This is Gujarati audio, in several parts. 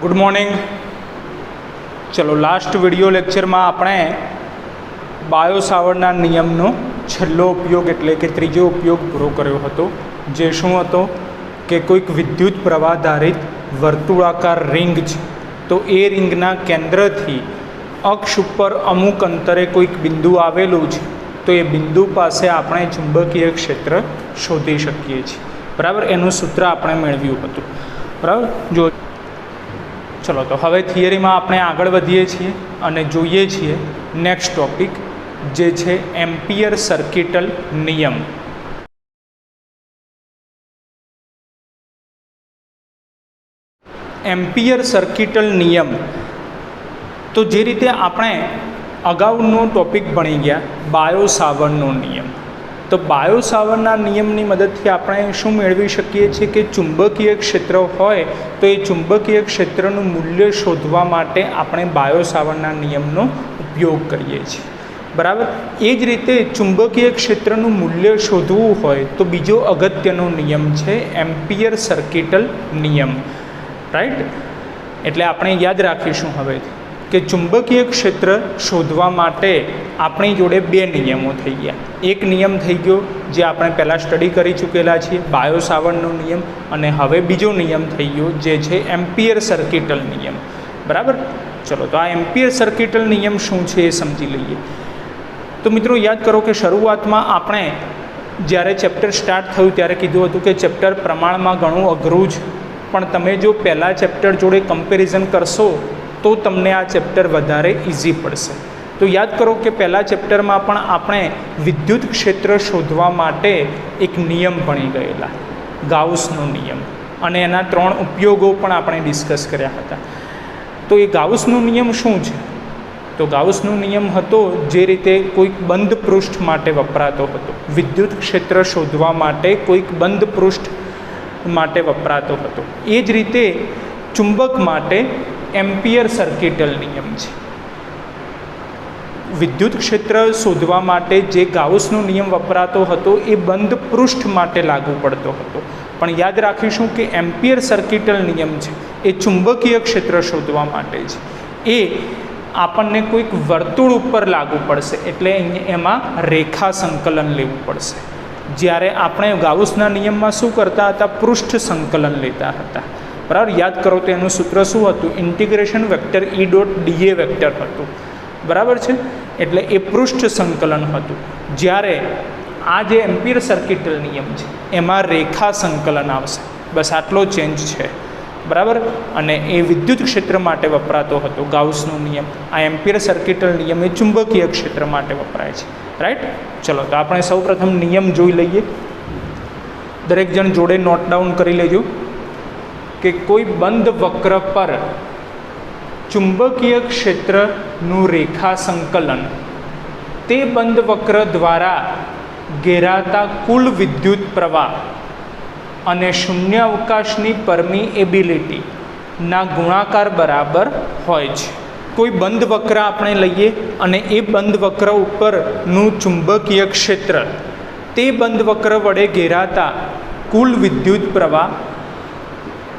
Good morning. चलो लास्ट विडियो लेक्चर में आपणे बायो-सावर्टना नियमनो छेल्लो उपयोग एटले के त्रीजो उपयोग पूरो कर्यो हतो, जे शुं हतो के कोईक विद्युत प्रवाह-धारित वर्तुळाकार रिंग छे, तो ए रिंगना केंद्रथी अक्ष पर अमुक अंतरे कोईक बिंदु आवेलुं छे, तो ए बिंदु पासे आपणे चुंबकीय क्षेत्र शोधी शकीए छीए। बराबर, एनुं सूत्र आपणे मेळव्युं हतुं। बराबर, जो चलो तो हवे थियरी में आपणे आगळ वधीए छीए अने जोईए छीए नेक्स्ट टॉपिक, जे छे एम्पियर सर्किटल नियम। एम्पियर सर्किटल नियम तो जे रीते आपणे अगाउनो टॉपिक भणी गया बायो-सावर्टनो नियम, तो बायो-सावर्टना नियमनी मददथी आपणे शुं मेळवी शकीए छीए के चुंबकीय क्षेत्र होय तो ए चुंबकीय क्षेत्रनुं मूल्य शोधवा माटे आपणे बायो-सावर्टना नियमनो उपयोग करीए छीए। बराबर, ए ज रीते चुंबकीय क्षेत्रनुं मूल्य शोधवुं होय तो बीजो अगत्यनो नियम छे एम्पियर सर्किटल नियम। राइट, एटले आपणे याद राखीशुं हवे कि चुंबकीय क्षेत्र शोधवा माटे आपणी जोड़े बे नियमों थई गया। एक नियम थई गयो जे आपणे पहला स्टडी करी चूकेला छीए बायो-सावर्टनो नियम, अने हवे बीजो नियम थई गयो जे छे एम्पियर सर्किटल नियम। बराबर, चलो तो आ एम्पियर सर्किटल नियम शुं छे ए समजी लईए। तो मित्रों याद करो कि शुरुआत में आपणे ज्यारे चेप्टर स्टार्ट थयुं त्यारे कीधुं हतुं कि चेप्टर प्रमाणमां घणुं अघरुं छे, पण तमे जो पहला चेप्टर जोड़े कम्पेरिजन करशो तो तमने आ चेप्टर वधारे इजी पड़शे। तो याद करो कि पहला चेप्टर में पण आपणे विद्युत क्षेत्र शोधवा माटे एक नियम भणी गयेला, गाउसनो नियम, अने एना 3 उपयोगों पण आपणे डिस्कस कर्या हता। तो ए गाउसनो नियम शुं छे? तो गाउसनो नियम हतो जे रीते कोईक बंध पृष्ठ माटे वपरातो हतो, विद्युत क्षेत्र शोधवा माटे कोईक बंध पृष्ठ माटे वपरातो हतो, ए ज रीते चुंबक माटे एम्पियर सर्किटल नियम है। विद्युत क्षेत्र शोधवा माटे जे गाउसनो नियम वपरातो हतो ए बंध पृष्ठ माटे लागू पड़तो हतो, पण याद राखीशुं कि एम्पियर सर्किटल नियम है ए चुंबकीय क्षेत्र शोधवा माटे छे। ए आपणने कोईक वर्तुळ उपर लागू पड़शे, एटले एमां रेखा संकलन लेवुं पड़शे। ज्यारे आपणे गाउसना नियममां शुं करता हता, पृष्ठ संकलन लेता हता। बराबर, याद करो तो एनु सूत्र शुं हतुं, integration vector E dot D A vector हतुं। बराबर छे, एटले ए पृष्ठ संकलन हतुं। ज्यारे आ जे एम्पियर सर्किटल नियम छे एमां रेखा संकलन आवशे। बस आटलो चेन्ज छे। बराबर, अने ए विद्युत क्षेत्र माटे वपरातो हतो गाउसनो नियम। आ एम्पियर सर्किटल नियम ए चुंबकीय क्षेत्र माटे वपराय छे। राइट, चलो तो आपणे सौ प्रथम नियम जोई लईए। दरेक जण जोड़े नोट डाउन करी लेजो कि कोई बंध वक्र पर चुंबकीय क्षेत्रનું रेखा संकलन ते बंध वक्र द्वारा घेराता कुल विद्युत प्रवाह अने शून्यावकाशनी परमिएबिलिटी ना गुणाकार बराबर होय छे। कोई बंध वक्र आपणे लईए अने ए बंध वक्र उपरનું चुंबकीय क्षेत्र ते बंध वक्र वडे घेराता कुल विद्युत प्रवाह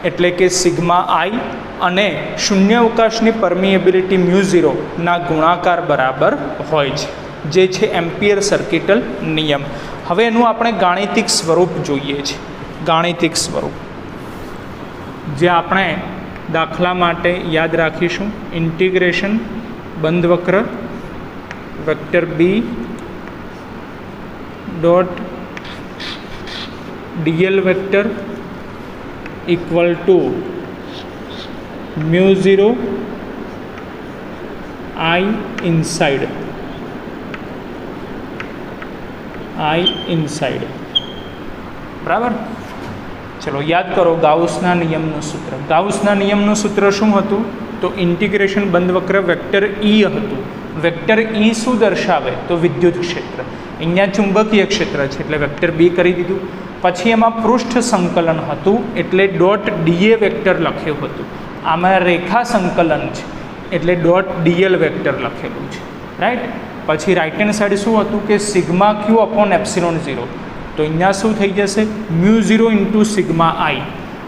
एटले के सिग्मा आई अने शून्यावकाशनी परमिएबिलिटी म्यू0 ना गुणाकार बराबर होय छे, जे छे एम्पियर सर्किटल नियम। हवे एनुं आपणे गाणितिक स्वरूप जोईए छे। गाणितिक स्वरूप जे आपणे दाखला माटे याद राखीशुं, इंटीग्रेशन बंधवक्र vector B dot DL vector equal to mu I inside बराबर। चलो याद करो गाउसना नियमનું सूत्र। गाउसना नियमનું सूत्र शुं हतुं? तो इंटीग्रेशन बंधवक्र वेक्टर ई हतुं। वेक्टर ई शुं दर्शावे? तो विद्युत क्षेत्र। अहींया चुंबकीय क्षेत्र छे એટલે વેક્ટર બી કરી દીધું। પછી એમાં પૃષ્ઠ સંકલન હતું એટલે ડોટ ડીએ વેક્ટર લખ્યું હતું। આમાં રેખા સંકલન છે એટલે ડોટ ડીએલ વેક્ટર લખેલું છે। રાઈટ, પછી રાઈટ હેન્ડ સાઈડ શું હતું કે સિગ્મા ક્યુ અપોન એપ્સિલોન 0, તો અહીંયા શું થઈ જશે म्यू0 इंटू सिग्मा आई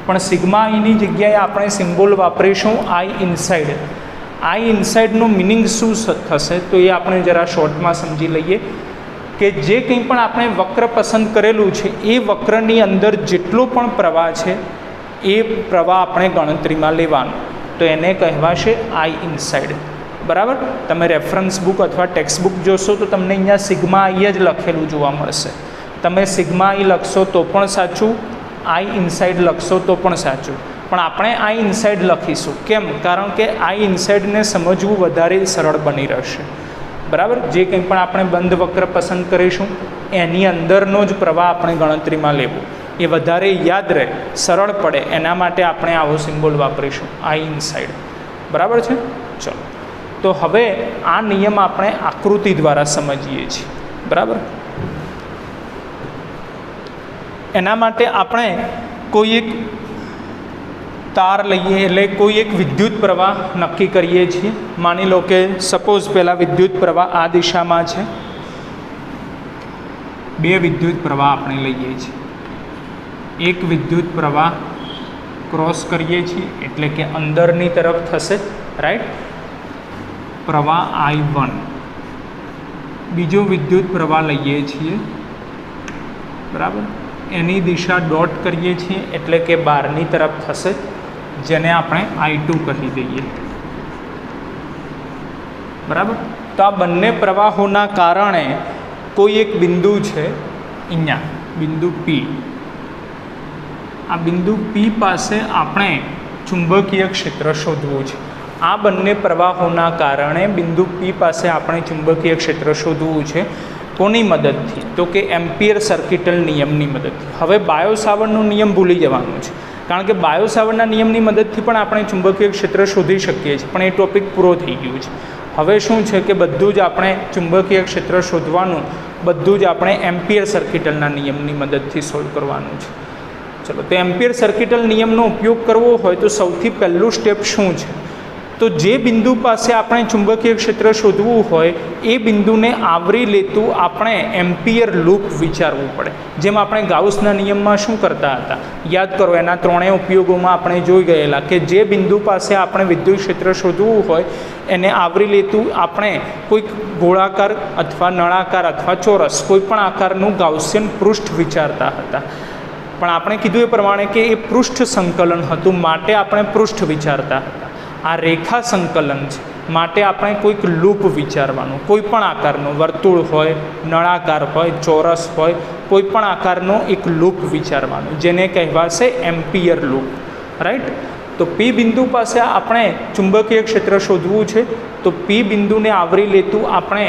પણ સિગ્મા આઈની જગ્યાએ આપણે સિમ્બોલ વાપરીશું આઈ ઇનસાઇડ. આઈ ઇનસાઇડનું મિનિંગ શું થશે તો એ આપણે જરા શોર્ટમાં સમજી લઈએ કે જે કંઈ પણ આપણે વક્ર પસંદ કરેલું છે એ વક્રની અંદર જેટલો પણ પ્રવાહ છે એ પ્રવાહ આપણે ગણતરીમાં લેવાનો, તો એને કહેવાશે આઈ ઇનસાઇડ. બરાબર. તમે રેફરન્સ બુક અથવા ટેક્સ્ટ બુક જોશો તો તમને અહીંયા સિગ્મા આઈ જ લખેલું જોવા મળશે. તમે સિગ્મા આઈ લખશો તો પણ સાચું, આઈ ઇનસાઇડ લખશો તો પણ સાચું, પણ આપણે આઈ ઇનસાઇડ લખીશું. કેમ? કારણ કે આઈ ઇનસાઇડને સમજવું વધારે સરળ બની રહેશે. બરાબર. જે કંઈ પણ આપણે બંધ વક્ર પસંદ કરીશું એની અંદરનો જ પ્રવાહ આપણે ગણતરીમાં લેવો, એ વધારે યાદ રહે, સરળ પડે, એના માટે આપણે આવો સિમ્બોલ વાપરીશું આઈ ઇનસાઇડ. બરાબર છે. ચલો, તો હવે આ નિયમ આપણે આકૃતિ દ્વારા સમજીએ છીએ. બરાબર. એના માટે આપણે કોઈ એક તાર લઈએ, એટલે કોઈ એક વિદ્યુત પ્રવાહ નક્કી કરીએ છીએ. માની લો કે સપોઝ પહેલાં વિદ્યુત પ્રવાહ આ દિશામાં છે, બે વિદ્યુત પ્રવાહ આપણે લઈએ છીએ. એક વિદ્યુત પ્રવાહ ક્રોસ કરીએ છીએ એટલે કે અંદરની તરફ થશે, રાઈટ, પ્રવાહ I1. બીજો વિદ્યુત પ્રવાહ લઈએ છીએ, બરાબર, એની દિશા ડોટ કરીએ છીએ એટલે કે બહારની તરફ થશે, જેને આપણે I2 કહી દઈએ. બરાબર. તો આ બંને પ્રવાહોના કારણે કોઈ એક બિંદુ છે અહીંયા, બિંદુ P. આ બિંદુ P પાસે આપણે ચુંબકીય ક્ષેત્ર શોધવું છે. આ બંને પ્રવાહોના કારણે બિંદુ P પાસે આપણે ચુંબકીય ક્ષેત્ર શોધવું છે. કોની મદદથી? તો કે એમ્પિયર સર્કિટલ નિયમની મદદથી. હવે બાયો સાવર્ટનો નિયમ ભૂલી જવાનું છે, કારણ કે બાયો સાવર્ટના નિયમની મદદથી પણ આપણે ચુંબકીય ક્ષેત્ર શોધી શકીએ છીએ, પણ એ ટોપિક પૂરો થઈ ગયું છે. હવે શું છે કે બધું જ આપણે ચુંબકીય ક્ષેત્ર શોધવાનું બધું જ આપણે એમ્પિયર સર્કિટલના નિયમની મદદથી સોલ્વ કરવાનું છે. ચલો, તો એમ્પિયર સર્કિટલ નિયમનો ઉપયોગ કરવો હોય તો સૌથી પહેલું સ્ટેપ શું છે? તો જે બિંદુ પાસે આપણે ચુંબકીય ક્ષેત્ર શોધવું હોય એ બિંદુને આવરી લેતું આપણે એમ્પિયર લૂપ વિચારવું પડે. જેમ આપણે ગાઉસના નિયમમાં શું કરતા હતા યાદ કરો, એના ત્રણેય ઉપયોગોમાં આપણે જોઈ ગયેલા કે જે બિંદુ પાસે આપણે વિદ્યુત ક્ષેત્ર શોધવું હોય એને આવરી લેતું આપણે કોઈક ગોળાકાર અથવા નળાકાર અથવા ચોરસ કોઈ પણ આકારનું ગાઉસિયન પૃષ્ઠ વિચારતા હતા. પણ આપણે કીધું એ પ્રમાણે કે એ પૃષ્ઠ સંકલન હતું, માટે આપણે પૃષ્ઠ વિચારતા હતા. આ રેખા સંકલન છે, માટે આપણે કોઈક લૂપ વિચારવાનું, કોઈ પણ આકારનો, વર્તુળ હોય, નળાકાર હોય, ચોરસ હોય, કોઈ પણ આકારનો એક લૂપ વિચારવાનું, જેને કહેવાશે એમ્પિયર લૂપ. રાઈટ. તો P બિંદુ પાસે આપણે ચુંબકીય ક્ષેત્ર શોધવું છે, તો P બિંદુને આવરી લેતું આપણે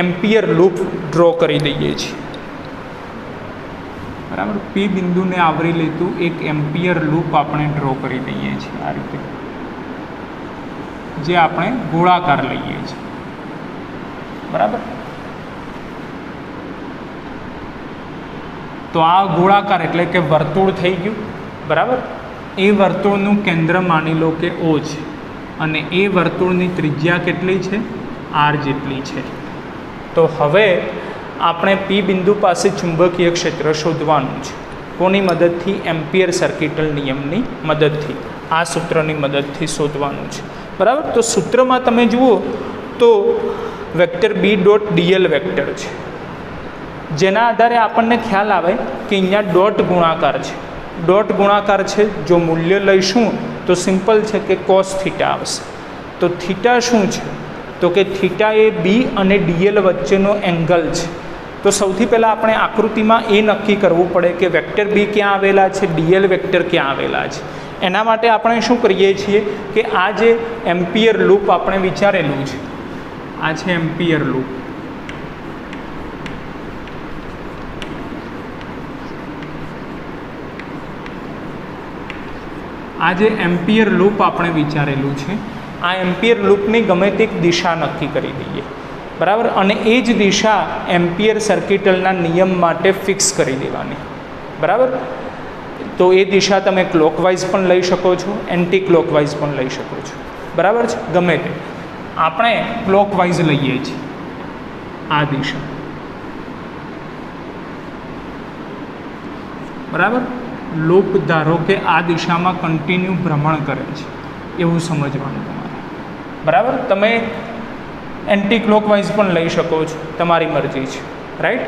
એમ્પિયર લૂપ ડ્રો કરી દઈએ છીએ. બરાબર. P બિંદુને આવરી લેતું એક એમ્પિયર લૂપ આપણે ડ્રો કરી દઈએ છીએ આ રીતે, જે આપણે ગોળાકાર લઈએ છીએ. બરાબર. તો આ ગોળાકાર એટલે કે વર્તુળ થઈ ગયું. બરાબર. એ વર્તુળનું કેન્દ્ર માની લો કે O છે અને એ વર્તુળની ત્રિજ્યા કેટલી છે? R જેટલી છે. તો હવે આપણે P બિંદુ પાસે ચુંબકીય ક્ષેત્ર શોધવાનું છે. કોની મદદથી? એમ્પિયર સર્કિટલ નિયમની મદદથી, આ સૂત્રની મદદથી શોધવાનું છે. બરાબર. તો સૂત્રમાં તમે જુઓ તો વેક્ટર B.dl વેક્ટર છે, જેના આધારે આપણને ખ્યાલ આવે કે અહીંયા ડોટ ગુણાકાર છે. ડોટ ગુણાકાર છે, જો મૂલ્ય લઈશું તો સિમ્પલ છે કે કોસ થીટા આવશે. તો થીટા શું છે? તો કે થીટા એ B અને dl વચ્ચેનો એંગલ છે. તો સૌથી પહેલાં આપણે આકૃતિમાં એ નક્કી કરવું પડે કે વેક્ટર B ક્યાં આવેલા છે, dl વેક્ટર ક્યાં આવેલા છે. એના માટે આપણે શું કરીએ છીએ કે આ જે એમ્પિયર લૂપ આપણે વિચારેલું છે, આ છે એમ્પિયર લૂપ. આ જે એમ્પિયર લૂપ આપણે વિચારેલું છે, આ એમ્પિયર લૂપની ગમે તે દિશા નક્કી કરી દઈએ. બરાબર. અને એ જ દિશા એમ્પિયર સર્કિટલના નિયમ માટે ફિક્સ કરી દેવાની. બરાબર. તો એ દિશા તમે ક્લોકવાઇઝ પણ લઈ શકો છો, એન્ટી ક્લોકવાઇઝ પણ લઈ શકો છો. બરાબર છે. ગમે તે આપણે ક્લોકવાઇઝ લઈએ છીએ આ દિશા. બરાબર. લૂપ ધારો કે આ દિશામાં કન્ટિન્યુ ભ્રમણ કરે છે એવું સમજવાનું તમારે, બરાબર. તમે એન્ટી ક્લોકવાઇઝ પણ લઈ શકો છો, તમારી મરજી છે, રાઈટ.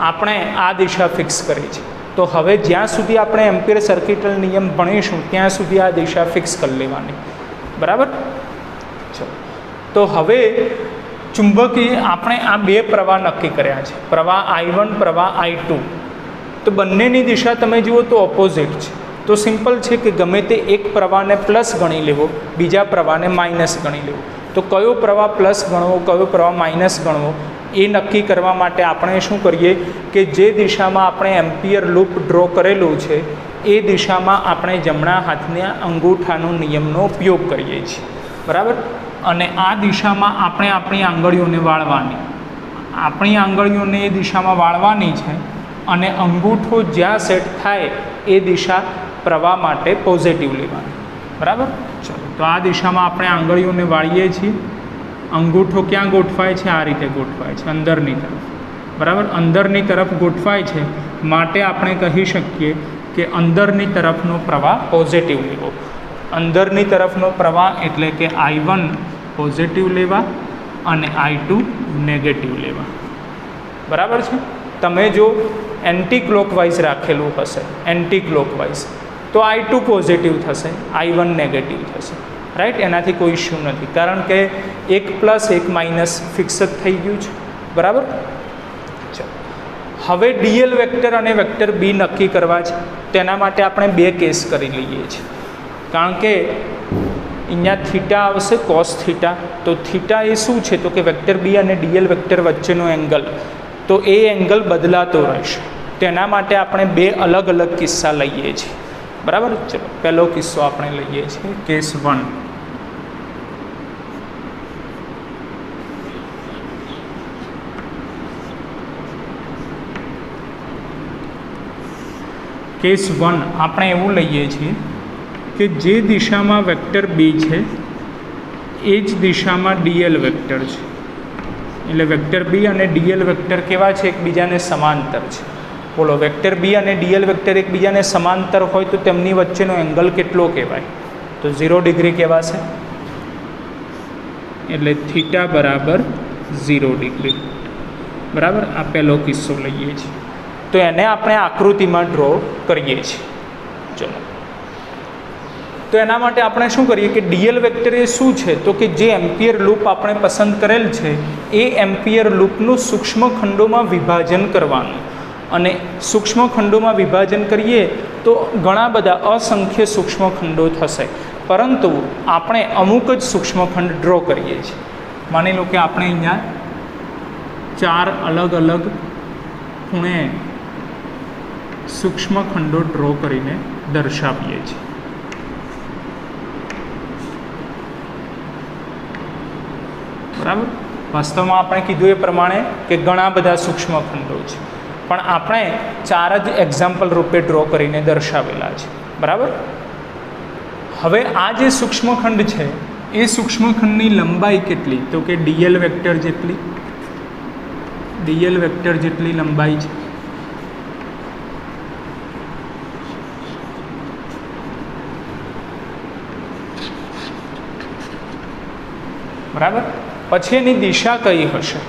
આપણે આ દિશા ફિક્સ કરી છે, તો હવે જ્યાં સુધી આપણે એમ્પિયર સર્કિટલ નિયમ ભણીશું ત્યાં સુધી આ દિશા ફિક્સ કરી લેવાની, બરાબર. ચલો, તો હવે ચુંબકીય આપણે આ બે પ્રવાહ નક્કી કર્યા છે, પ્રવાહ I1, પ્રવાહ I2. તો બંનેની દિશા તમે જુઓ તો ઓપોઝિટ છે. તો સિમ્પલ છે કે ગમે તે એક પ્રવાહને પ્લસ ગણી લેવો, બીજા પ્રવાહને માઇનસ ગણી લેવો. તો કયો પ્રવાહ પ્લસ ગણવો, કયો પ્રવાહ માઇનસ ગણવો, એ નક્કી કરવા માટે આપણે શું કરીએ કે જે દિશામાં આપણે એમ્પિયર લૂપ ડ્રો કરેલું છે એ દિશામાં આપણે જમણા હાથના અંગૂઠાનો નિયમનો ઉપયોગ કરીએ છીએ, બરાબર. અને આ દિશામાં આપણે આપણી આંગળીઓને વાળવાની, આપણી આંગળીઓને એ દિશામાં વાળવાની છે, અને અંગૂઠો જ્યાં સેટ થાય એ દિશા પ્રવાહ માટે પોઝિટિવ લેવાની, બરાબર. ચલો, તો આ દિશામાં આપણે આંગળીઓને વાળીએ છીએ. અંગૂઠો ક્યાં ગોઠવાય છે? આ રીતે ગોઠવાય છે, અંદરની તરફ, બરાબર. અંદરની તરફ ગોઠવાય છે માટે આપણે કહી શકીએ કે અંદરની તરફનો પ્રવાહ પોઝિટિવ લેવો. અંદરની તરફનો પ્રવાહ એટલે કે I1 પોઝિટિવ લેવા અને I2 નેગેટિવ લેવા, બરાબર છે. તમે જો એન્ટી ક્લોકવાઇઝ રાખેલું હશે, એન્ટી ક્લોકવાઇઝ, તો I2 પોઝિટિવ થશે, I1 નેગેટિવ થશે, રાઈટ. એનાથી કોઈ ઇશ્યુ નથી, કારણ કે એક પ્લસ એક માઇનસ ફિક્સ જ થઈ ગયું છે, બરાબર. ચાલો, હવે ડીએલ વેક્ટર અને વેક્ટર બી નક્કી કરવા છે. તેના માટે આપણે બે કેસ કરી લઈએ છીએ, કારણ કે અહીંયા થીટા આવશે, કોસ થીટા. તો થીટા એ શું છે? તો કે વેક્ટર બી અને ડીએલ વેક્ટર વચ્ચેનો એંગલ, તો એ એંગલ બદલાતો રહેશે. તેના માટે આપણે બે અલગ અલગ કિસ્સા લઈએ છીએ, બરાબર. ચલો, પહેલો કિસ્સો આપણે લઈએ છીએ, કેસ 1. કેસ 1 આપણે એવું લઈએ છીએ કે જે દિશામાં વેક્ટર બી છે એ જ દિશામાં ડીએલ વેક્ટર છે. એટલે વેક્ટર બી અને ડીએલ વેક્ટર કેવા છે? એકબીજાને સમાંતર છે. બોલો, વેક્ટર બી અને ડીએલ વેક્ટર એકબીજાને સમાંતર હોય તો તેમની વચ્ચેનો એંગલ કેટલો કહેવાય? તો 0 ડિગ્રી કહેવાશે. એટલે થીટા બરાબર 0 ડિગ્રી, બરાબર. આ પહેલો કિસ્સો લઈએ છીએ, તો એને આપણે આકૃતિમાં ડ્રો કરીએ છીએ. ચલો, તો એના માટે આપણે શું કરીએ કે ડીએલ વેક્ટર એ શું છે? તો કે જે એમ્પિયર લૂપ આપણે પસંદ કરેલ છે એ એમ્પિયર લૂપનું સૂક્ષ્મ ખંડોમાં વિભાજન કરવાનું. અને સૂક્ષ્મ ખંડોમાં વિભાજન કરીએ તો ઘણા બધા અસંખ્ય સૂક્ષ્મ ખંડો થશે, પરંતુ આપણે અમુક જ સૂક્ષ્મ ખંડ ડ્રો કરીએ છીએ. માની લો કે આપણે અહીંયા 4 અલગ અલગ ખૂણે સૂક્ષ્મ ખંડો ડ્રો કરીને દર્શાવીએ છીએ. બરાબર. વાસ્તવમાં આપણે કીધું એ પ્રમાણે કે ઘણા બધા સૂક્ષ્મ ખંડો છે, પણ આપણે 4 જ એક્ઝામ્પલ રૂપે ડ્રો કરીને દર્શાવેલા છે, બરાબર. હવે આ જે સૂક્ષ્મખંડ છે એ સૂક્ષ્મખંડની લંબાઈ કેટલી? તો કે ડીએલ વેક્ટર જેટલી લંબાઈ છે. બરાબર. પછી એની દિશા કઈ હશે?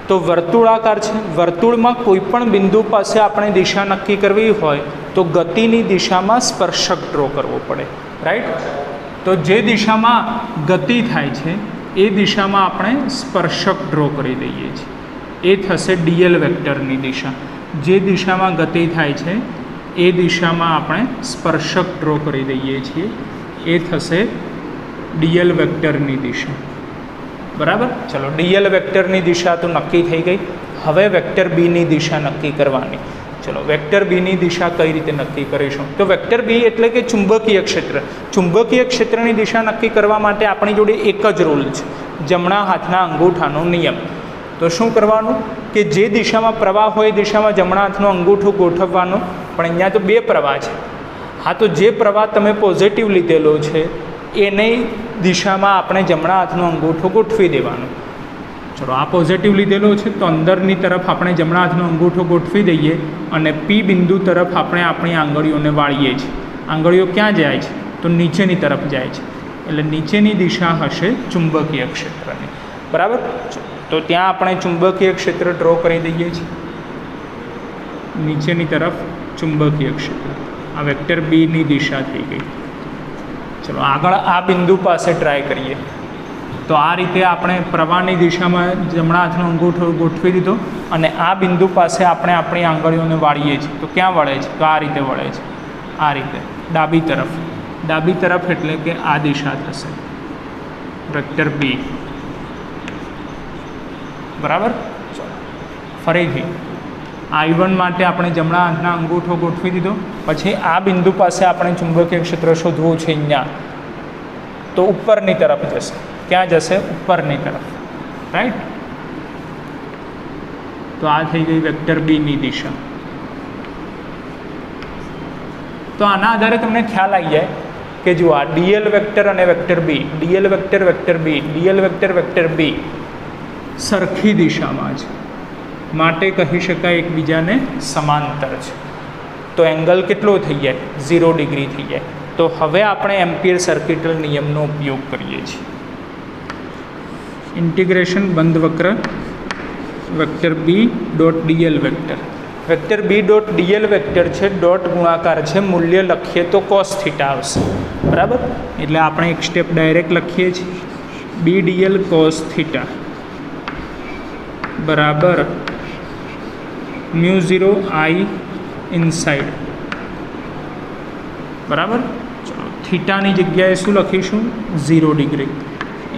તો વર્તુળાકાર છે. વર્તુળમાં કોઈ પણ બિંદુ પાસે આપણે દિશા નક્કી કરવી હોય તો ગતિની દિશામાં સ્પર્શક ડ્રો કરવો પડે, રાઈટ. તો જે દિશામાં ગતિ થાય છે એ દિશામાં આપણે સ્પર્શક ડ્રો કરી દઈએ છીએ. એ થશે ડીએલ વેક્ટરની દિશા. જે દિશામાં ગતિ થાય છે એ દિશામાં આપણે સ્પર્શક ડ્રો કરી દઈએ છીએ. એ થશે ડીએલ વેક્ટરની દિશા, બરાબર. ચલો, ડીએલ વેક્ટરની દિશા તો નક્કી થઈ ગઈ. હવે વેક્ટર બીની દિશા નક્કી કરવાની. ચલો, વેક્ટર બીની દિશા કઈ રીતે નક્કી કરીશું? તો વેક્ટર બી એટલે કે ચુંબકીય ક્ષેત્ર. ચુંબકીય ક્ષેત્રની દિશા નક્કી કરવા માટે આપણી જોડે એક જ રૂલ છે, જમણા હાથના અંગૂઠાનો નિયમ. તો શું કરવાનું કે જે દિશામાં પ્રવાહ હોય એ દિશામાં જમણા હાથનો અંગૂઠો ગોઠવવાનો. પણ અહીંયા તો બે પ્રવાહ છે. હા, તો જે પ્રવાહ તમે પોઝિટિવ લીધેલો છે એની દિશામાં આપણે જમણા હાથનો અંગૂઠો ગોઠવી દેવાનો. ચલો આ પોઝિટિવ લીધેલો છે તો અંદરની તરફ આપણે જમણા હાથનો અંગૂઠો ગોઠવી દઈએ અને પી બિંદુ તરફ આપણે આપણી આંગળીઓને વાળીએ છીએ. આંગળીઓ ક્યાં જાય છે? તો નીચેની તરફ જાય છે. એટલે નીચેની દિશા હશે ચુંબકીય ક્ષેત્રની. બરાબર. તો ત્યાં આપણે ચુંબકીય ક્ષેત્ર ડ્રો કરી દઈએ છીએ. નીચેની તરફ ચુંબકીય ક્ષેત્ર. આ વેક્ટર બીની દિશા થઈ ગઈ. ચલો આગળ આ બિંદુ પાસે ટ્રાય કરીએ. તો આ રીતે આપણે પ્રવાહની દિશામાં જમણા હાથનો અંગૂઠો ગોઠવી દીધો અને આ બિંદુ પાસે આપણે આપણી આંગળીઓને વાળીએ છીએ. તો ક્યાં વળે છે? તો આ રીતે વળે છે. આ રીતે ડાબી તરફ. ડાબી તરફ એટલે કે આ દિશા થશે, વેક્ટર બી. બરાબર. ફરીથી I1 માટે આપણે જમણા હાથના અંગૂઠો ગોઠવી દીધો. પછી આ બિંદુ પાસે આપણે ચુંબકીય ક્ષેત્ર શોધવું છે અહીંયા. તો ઉપરની તરફ જશે. ક્યાં જશે? ઉપરની તરફ. રાઈટ. તો આ થઈ ગઈ વેક્ટર બીની દિશા. તો આના આધારે તમને ખ્યાલ આવી જાય કે જુઓ આ ડીએલ વેક્ટર અને વેક્ટર બી, ડીએલ વેક્ટર વેક્ટર બી, ડીએલ વેક્ટર વેક્ટર બી સરખી દિશામાં છે, માટે કહી શકાય એકબીજાને સમાંતર છે. તો એંગલ કેટલો થઈ જાય? 0 ડિગ્રી થઈ જાય. તો હવે આપણે એમ્પિયર સર્કિટલ નિયમનો ઉપયોગ કરીએ છીએ. ઇન્ટિગ્રેશન બંધ વક્ર vector B dot dl vector. Vector B dot dl vector છે, ડોટ ગુણાકાર છે, મૂલ્ય લખીએ તો કોસ થીટા આવશે. બરાબર. એટલે આપણે એક સ્ટેપ ડાયરેક્ટ લખીએ છીએ. બી ડીએલ કોસ થીટા બરાબર μ0 I ઇનસાઇડ. બરાબર. ચલો થીટાની જગ્યાએ શું લખીશું? 0 ડિગ્રી.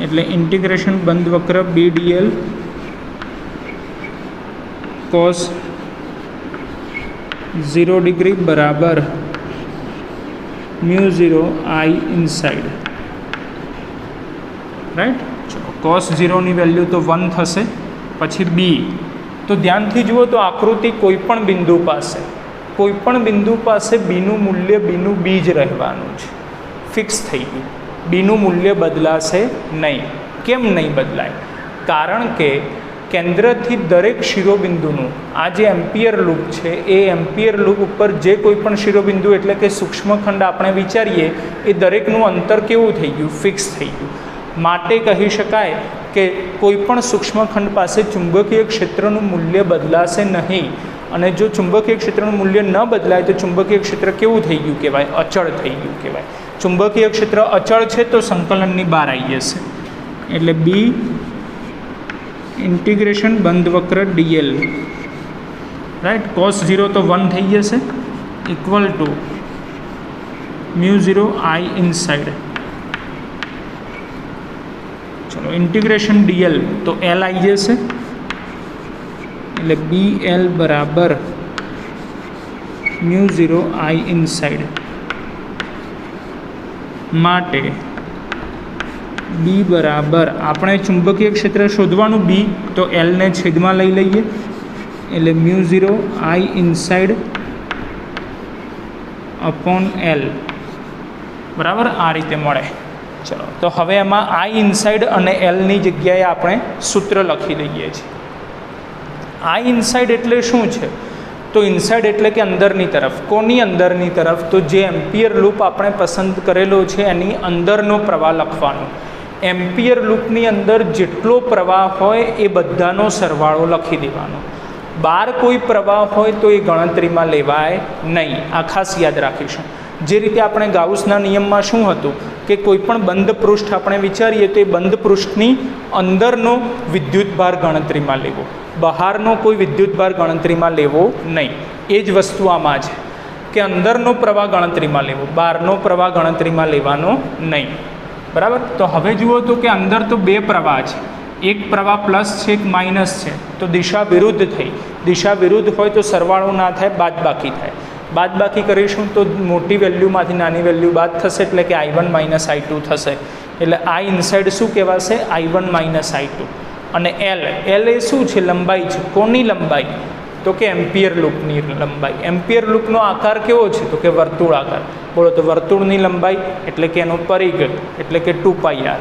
એટલે ઇન્ટિગ્રેશન બંધ વક્ર બી ડીએલ કોસ 0 ડિગ્રી બરાબર μ0 I ઇનસાઇડ. રાઈટ. ચલો કોસ 0ની વેલ્યુ તો 1 થશે. પછી બી. તો ધ્યાનથી જુઓ તો આકૃતિ કોઈપણ બિંદુ પાસે બીનું મૂલ્ય બીનું બી જ રહેવાનું છે. ફિક્સ થઈ ગયું. બીનું મૂલ્ય બદલાશે નહીં. કેમ નહીં બદલાય? કારણ કે કેન્દ્રથી દરેક શિરોબિંદુનું આ જે એમ્પિયર લૂપ છે એ એમ્પિયર લૂપ ઉપર જે કોઈ પણ શિરોબિંદુ એટલે કે સૂક્ષ્મખંડ આપણે વિચારીએ એ દરેકનું અંતર કેવું થઈ ગયું? ફિક્સ થઈ ગયું. માટે કહી શકાય કે કોઈપણ સૂક્ષ્મખંડ પાસે ચુંબકીય ક્ષેત્રનું મૂલ્ય બદલાશે નહીં. અને જો ચુંબકીય ક્ષેત્રનું મૂલ્ય ન બદલાય તો ચુંબકીય ક્ષેત્ર કેવું થઈ ગયું કહેવાય? અચળ થઈ ગયું કહેવાય. ચુંબકીય ક્ષેત્ર અચળ છે તો સંકલનની બહાર આવી જશે. એટલે બી ઇન્ટિગ્રેશન બંધ વક્ર ડીએલ રાઈટ કોસ 0 તો 1 થઈ જશે ઇક્વલ ટુ μ0 I ઇનસાઇડ. ચલો ઇન્ટિગ્રેશન ડીએલ તો એલ આવી જશે. એટલે બી એલ બરાબર μ0 I ઇનસાઇડ. માટે બી બરાબર આપણે ચુંબકીય ક્ષેત્ર શોધવાનું બી તો એલને છેદમાં લઈ લઈએ. એટલે μ0 I ઇનસાઇડ અપોન એલ. બરાબર. આ રીતે મળે. ચલો તો હવે એમાં I ઇનસાઇડ અને એલની જગ્યાએ આપણે સૂત્ર લખી દઈએ છીએ. I ઇનસાઇડ એટલે શું છે? તો ઇનસાઇડ એટલે કે અંદરની તરફ. કોની અંદરની તરફ? તો જે એમ્પિયર લૂપ આપણે પસંદ કરેલો છે એની અંદરનો પ્રવાહ લખવાનો. એમ્પિયર લૂપની અંદર જેટલો પ્રવાહ હોય એ બધાનો સરવાળો લખી દેવાનો. બહાર કોઈ પ્રવાહ હોય તો એ ગણતરીમાં લેવાય નહીં. આ ખાસ યાદ રાખીશું. જે રીતે આપણે ગાઉસના નિયમમાં શું હતું કે કોઈ પણ બંધ પૃષ્ઠ આપણે વિચારીએ તો એ બંધ પૃષ્ઠની અંદરનો વિદ્યુતભાર ગણતરીમાં લેવો, બહારનો કોઈ વિદ્યુતભાર ગણતરીમાં લેવો નહીં. એ જ વસ્તુ આમાં છે કે અંદરનો પ્રવાહ ગણતરીમાં લેવો, બહારનો પ્રવાહ ગણતરીમાં લેવાનો નહીં. બરાબર. તો હવે જુઓ તો કે અંદર તો બે પ્રવાહ છે, એક પ્રવાહ પ્લસ છે, એક માઇનસ છે. તો દિશા વિરુદ્ધ થઈ. દિશા વિરુદ્ધ હોય તો સરવાળો ના થાય, બાદબાકી થાય. બાદબાકી કરીશું તો મોટી વેલ્યુમાંથી નાની વેલ્યુ બાદ થશે એટલે કે I1 માઇનસ I2 થશે. એટલે I ઇનસાઇડ શું કહેવાશે? I1 minus I2. અને એલ એ શું છે? લંબાઈ છે. કોની લંબાઈ? તો કે એમ્પિયર લૂપની લંબાઈ. એમ્પિયર લૂપનો આકાર કેવો છે? તો કે વર્તુળ આકાર. બોલો તો વર્તુળની લંબાઈ એટલે કે એનો પરિઘ એટલે કે 2πr.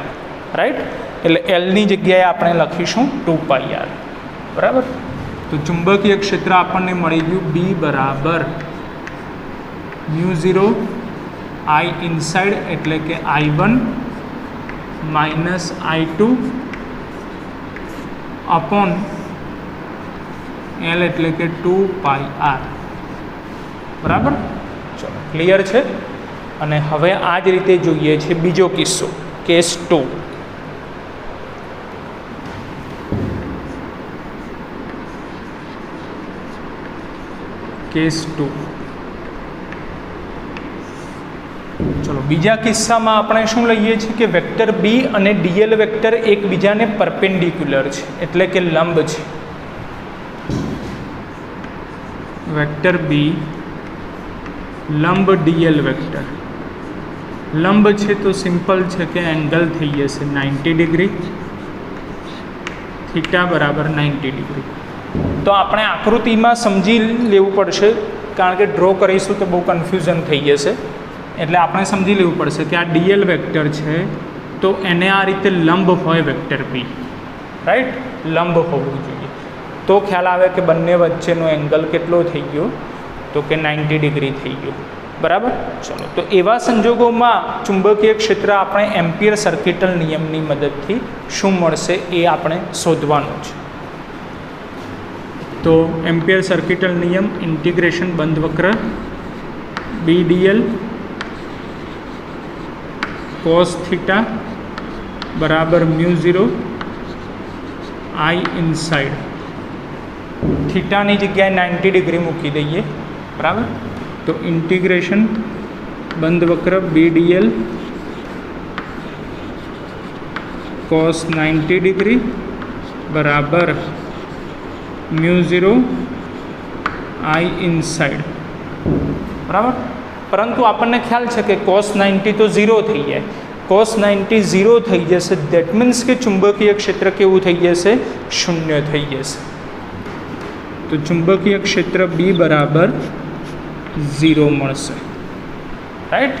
રાઈટ. એટલે એલની જગ્યાએ આપણે લખીશું 2πr, બરાબર. તો ચુંબકીય ક્ષેત્ર આપણને મળી ગયું બી બરાબર મ્યુ 0 I ઇનસાઇડ એટલે કે I1 minus I2 upon L એટલે કે 2πr, બરાબર. ચલો ક્લિયર છે. અને હવે આ જ રીતે જોઈએ છે બીજો કિસ્સો, કેસ 2. કેસ 2. ચલો બીજા કિસ્સામાં આપણે શું લઈએ છીએ કે વેક્ટર બી અને ડીએલ વેક્ટર એકબીજાને પરપેન્ડિક્યુલર છે, એટલે કે લંબ છે. વેક્ટર બી લંબ ડીએલ વેક્ટર લંબ છે તો સિમ્પલ છે કે એંગલ થઈ જશે 90 ડિગ્રી, થીટા બરાબર 90 ડિગ્રી. તો આપણે આકૃતિમાં સમજી લેવું પડશે, કારણ કે ડ્રો કરીશું તો બહુ કન્ફ્યુઝન થઈ જશે. એટલે આપણે સમજી લેવું પડશે કે આ ડીએલ વેક્ટર છે તો એને આ રીતે લંબ હોય વેક્ટર બી, રાઈટ, લંબ હોવું જોઈએ. તો ખ્યાલ આવે કે બંને વચ્ચેનો એંગલ કેટલો થઈ ગયો, તો કે 90 ડિગ્રી થઈ ગયો, બરાબર. ચલો તો એવા સંજોગોમાં ચુંબકીય ક્ષેત્ર આપણે એમ્પિયર સર્કિટલ નિયમની મદદથી શું મળશે એ આપણે શોધવાનું છે. તો એમ્પિયર સર્કિટલ નિયમ ઇન્ટિગ્રેશન બંધ વક્ર બી ડીએલ કોસ થીટા બરાબર મ્યુ 0 I ઇનસાઇડ, થીટાની જગ્યાએ 90 ડિગ્રી મૂકી દઈએ, બરાબર. તો ઇન્ટિગ્રેશન બંધ વક્ર બી ડીએલ કોસ 90 ડિગ્રી બરાબર મ્યુ 0 I ઇનસાઇડ, બરાબર. પરંતુ આપણને ખ્યાલ છે કે કોસ 90 તો 0 થઈ જાય, કોસ 90 0 થઈ જશે, દેટ મીન્સ કે ચુંબકીય ક્ષેત્ર કેવું થઈ જશે, શૂન્ય થઈ જશે. તો ચુંબકીય ક્ષેત્ર બી બરાબર 0 મળશે, રાઈટ.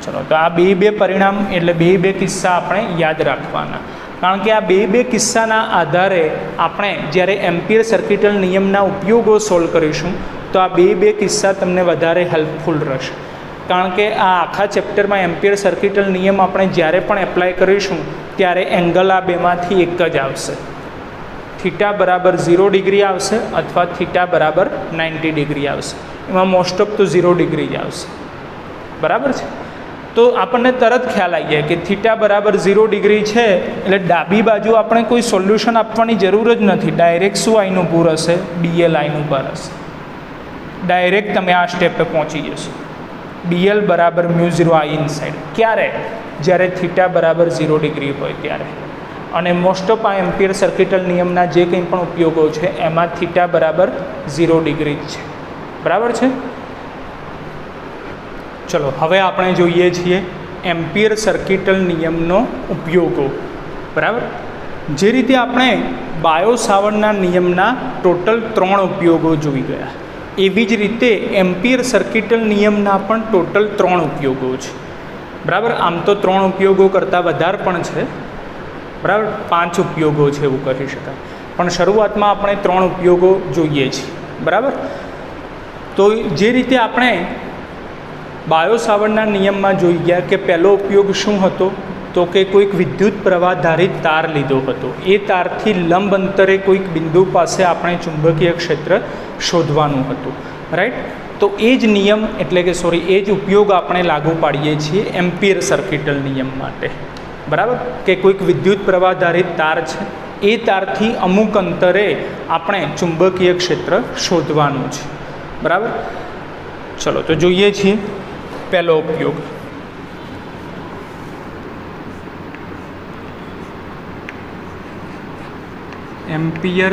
ચલો તો આ બે પરિણામ એટલે બે કિસ્સા આપણે યાદ રાખવાના, કારણ કે આ બે કિસ્સાના આધારે આપણે જ્યારે એમ્પિયર સર્કિટલ નિયમના ઉપયોગો સોલ્વ કરીશું તો આ બે કિસ્સા તમને વધારે હેલ્પફુલ રહેશે. કારણ કે આ આખા ચેપ્ટરમાં એમ્પિયર સર્કિટલ નિયમ આપણે જ્યારે પણ એપ્લાય કરીશું ત્યારે એંગલ આ બેમાંથી એક જ આવશે, થીટા બરાબર 0 ડિગ્રી આવશે અથવા થીટા બરાબર 90 ડિગ્રી આવશે. એમાં મોસ્ટ ઓફ તો 0 ડિગ્રી જ આવશે, બરાબર છે. તો આપણને તરત ખ્યાલ આવી જાય કે થીટા બરાબર 0 ડિગ્રી છે એટલે ડાબી બાજુ આપણે કોઈ સોલ્યુશન આપવાની જરૂર જ નથી, ડાયરેક્ટ શું આઈનું પૂર હશે, ડીએલ આઈનું પર હશે. ડાયરેક્ટ તમે આ સ્ટેપે પહોંચી જશો, ડીએલ બરાબર મ્યુ 0 I ઇનસાઇડ. ક્યારે? જ્યારે થીટા બરાબર 0 ડિગ્રી હોય ત્યારે. અને મોસ્ટ ઓફ આ એમ્પિયર સર્કિટલ નિયમના જે કંઈ પણ ઉપયોગો છે એમાં થીટા બરાબર 0 ડિગ્રી જ છે, બરાબર છે. ચલો હવે આપણે જોઈએ છીએ એમ્પિયર સર્કિટલ નિયમનો ઉપયોગો, બરાબર. જે રીતે આપણે બાયો સાવર્ટના નિયમના ટોટલ 3 ઉપયોગો જોઈ ગયા, એવી જ રીતે એમ્પિયર સર્કિટલ નિયમના પણ ટોટલ 3 ઉપયોગો છે, બરાબર. આમ તો 3 ઉપયોગો કરતાં વધારે પણ છે, બરાબર. 5 ઉપયોગો છે એવું કહી શકાય, પણ શરૂઆતમાં આપણે 3 ઉપયોગો જોઈએ છીએ, બરાબર. તો જે રીતે આપણે બાયો સાવર્ટના નિયમમાં જોઈ ગયા કે પહેલો ઉપયોગ શું હતો, તો કે કોઈક વિદ્યુત પ્રવાહ ધારિત તાર લીધો હતો, એ તારથી લંબ અંતરે કોઈક બિંદુ પાસે આપણે ચુંબકીય ક્ષેત્ર શોધવાનું હતું, રાઈટ. તો એ જ નિયમ એટલે કે એ જ ઉપયોગ આપણે લાગુ પાડીએ છીએ એમ્પિયર સર્કિટલ નિયમ માટે, બરાબર. કે કોઈક વિદ્યુત પ્રવાહ ધારિત તાર છે, એ તારથી અમુક અંતરે આપણે ચુંબકીય ક્ષેત્ર શોધવાનું છે, બરાબર. ચલો તો જોઈએ છીએ પહેલો ઉપયોગ. એમ્પિયર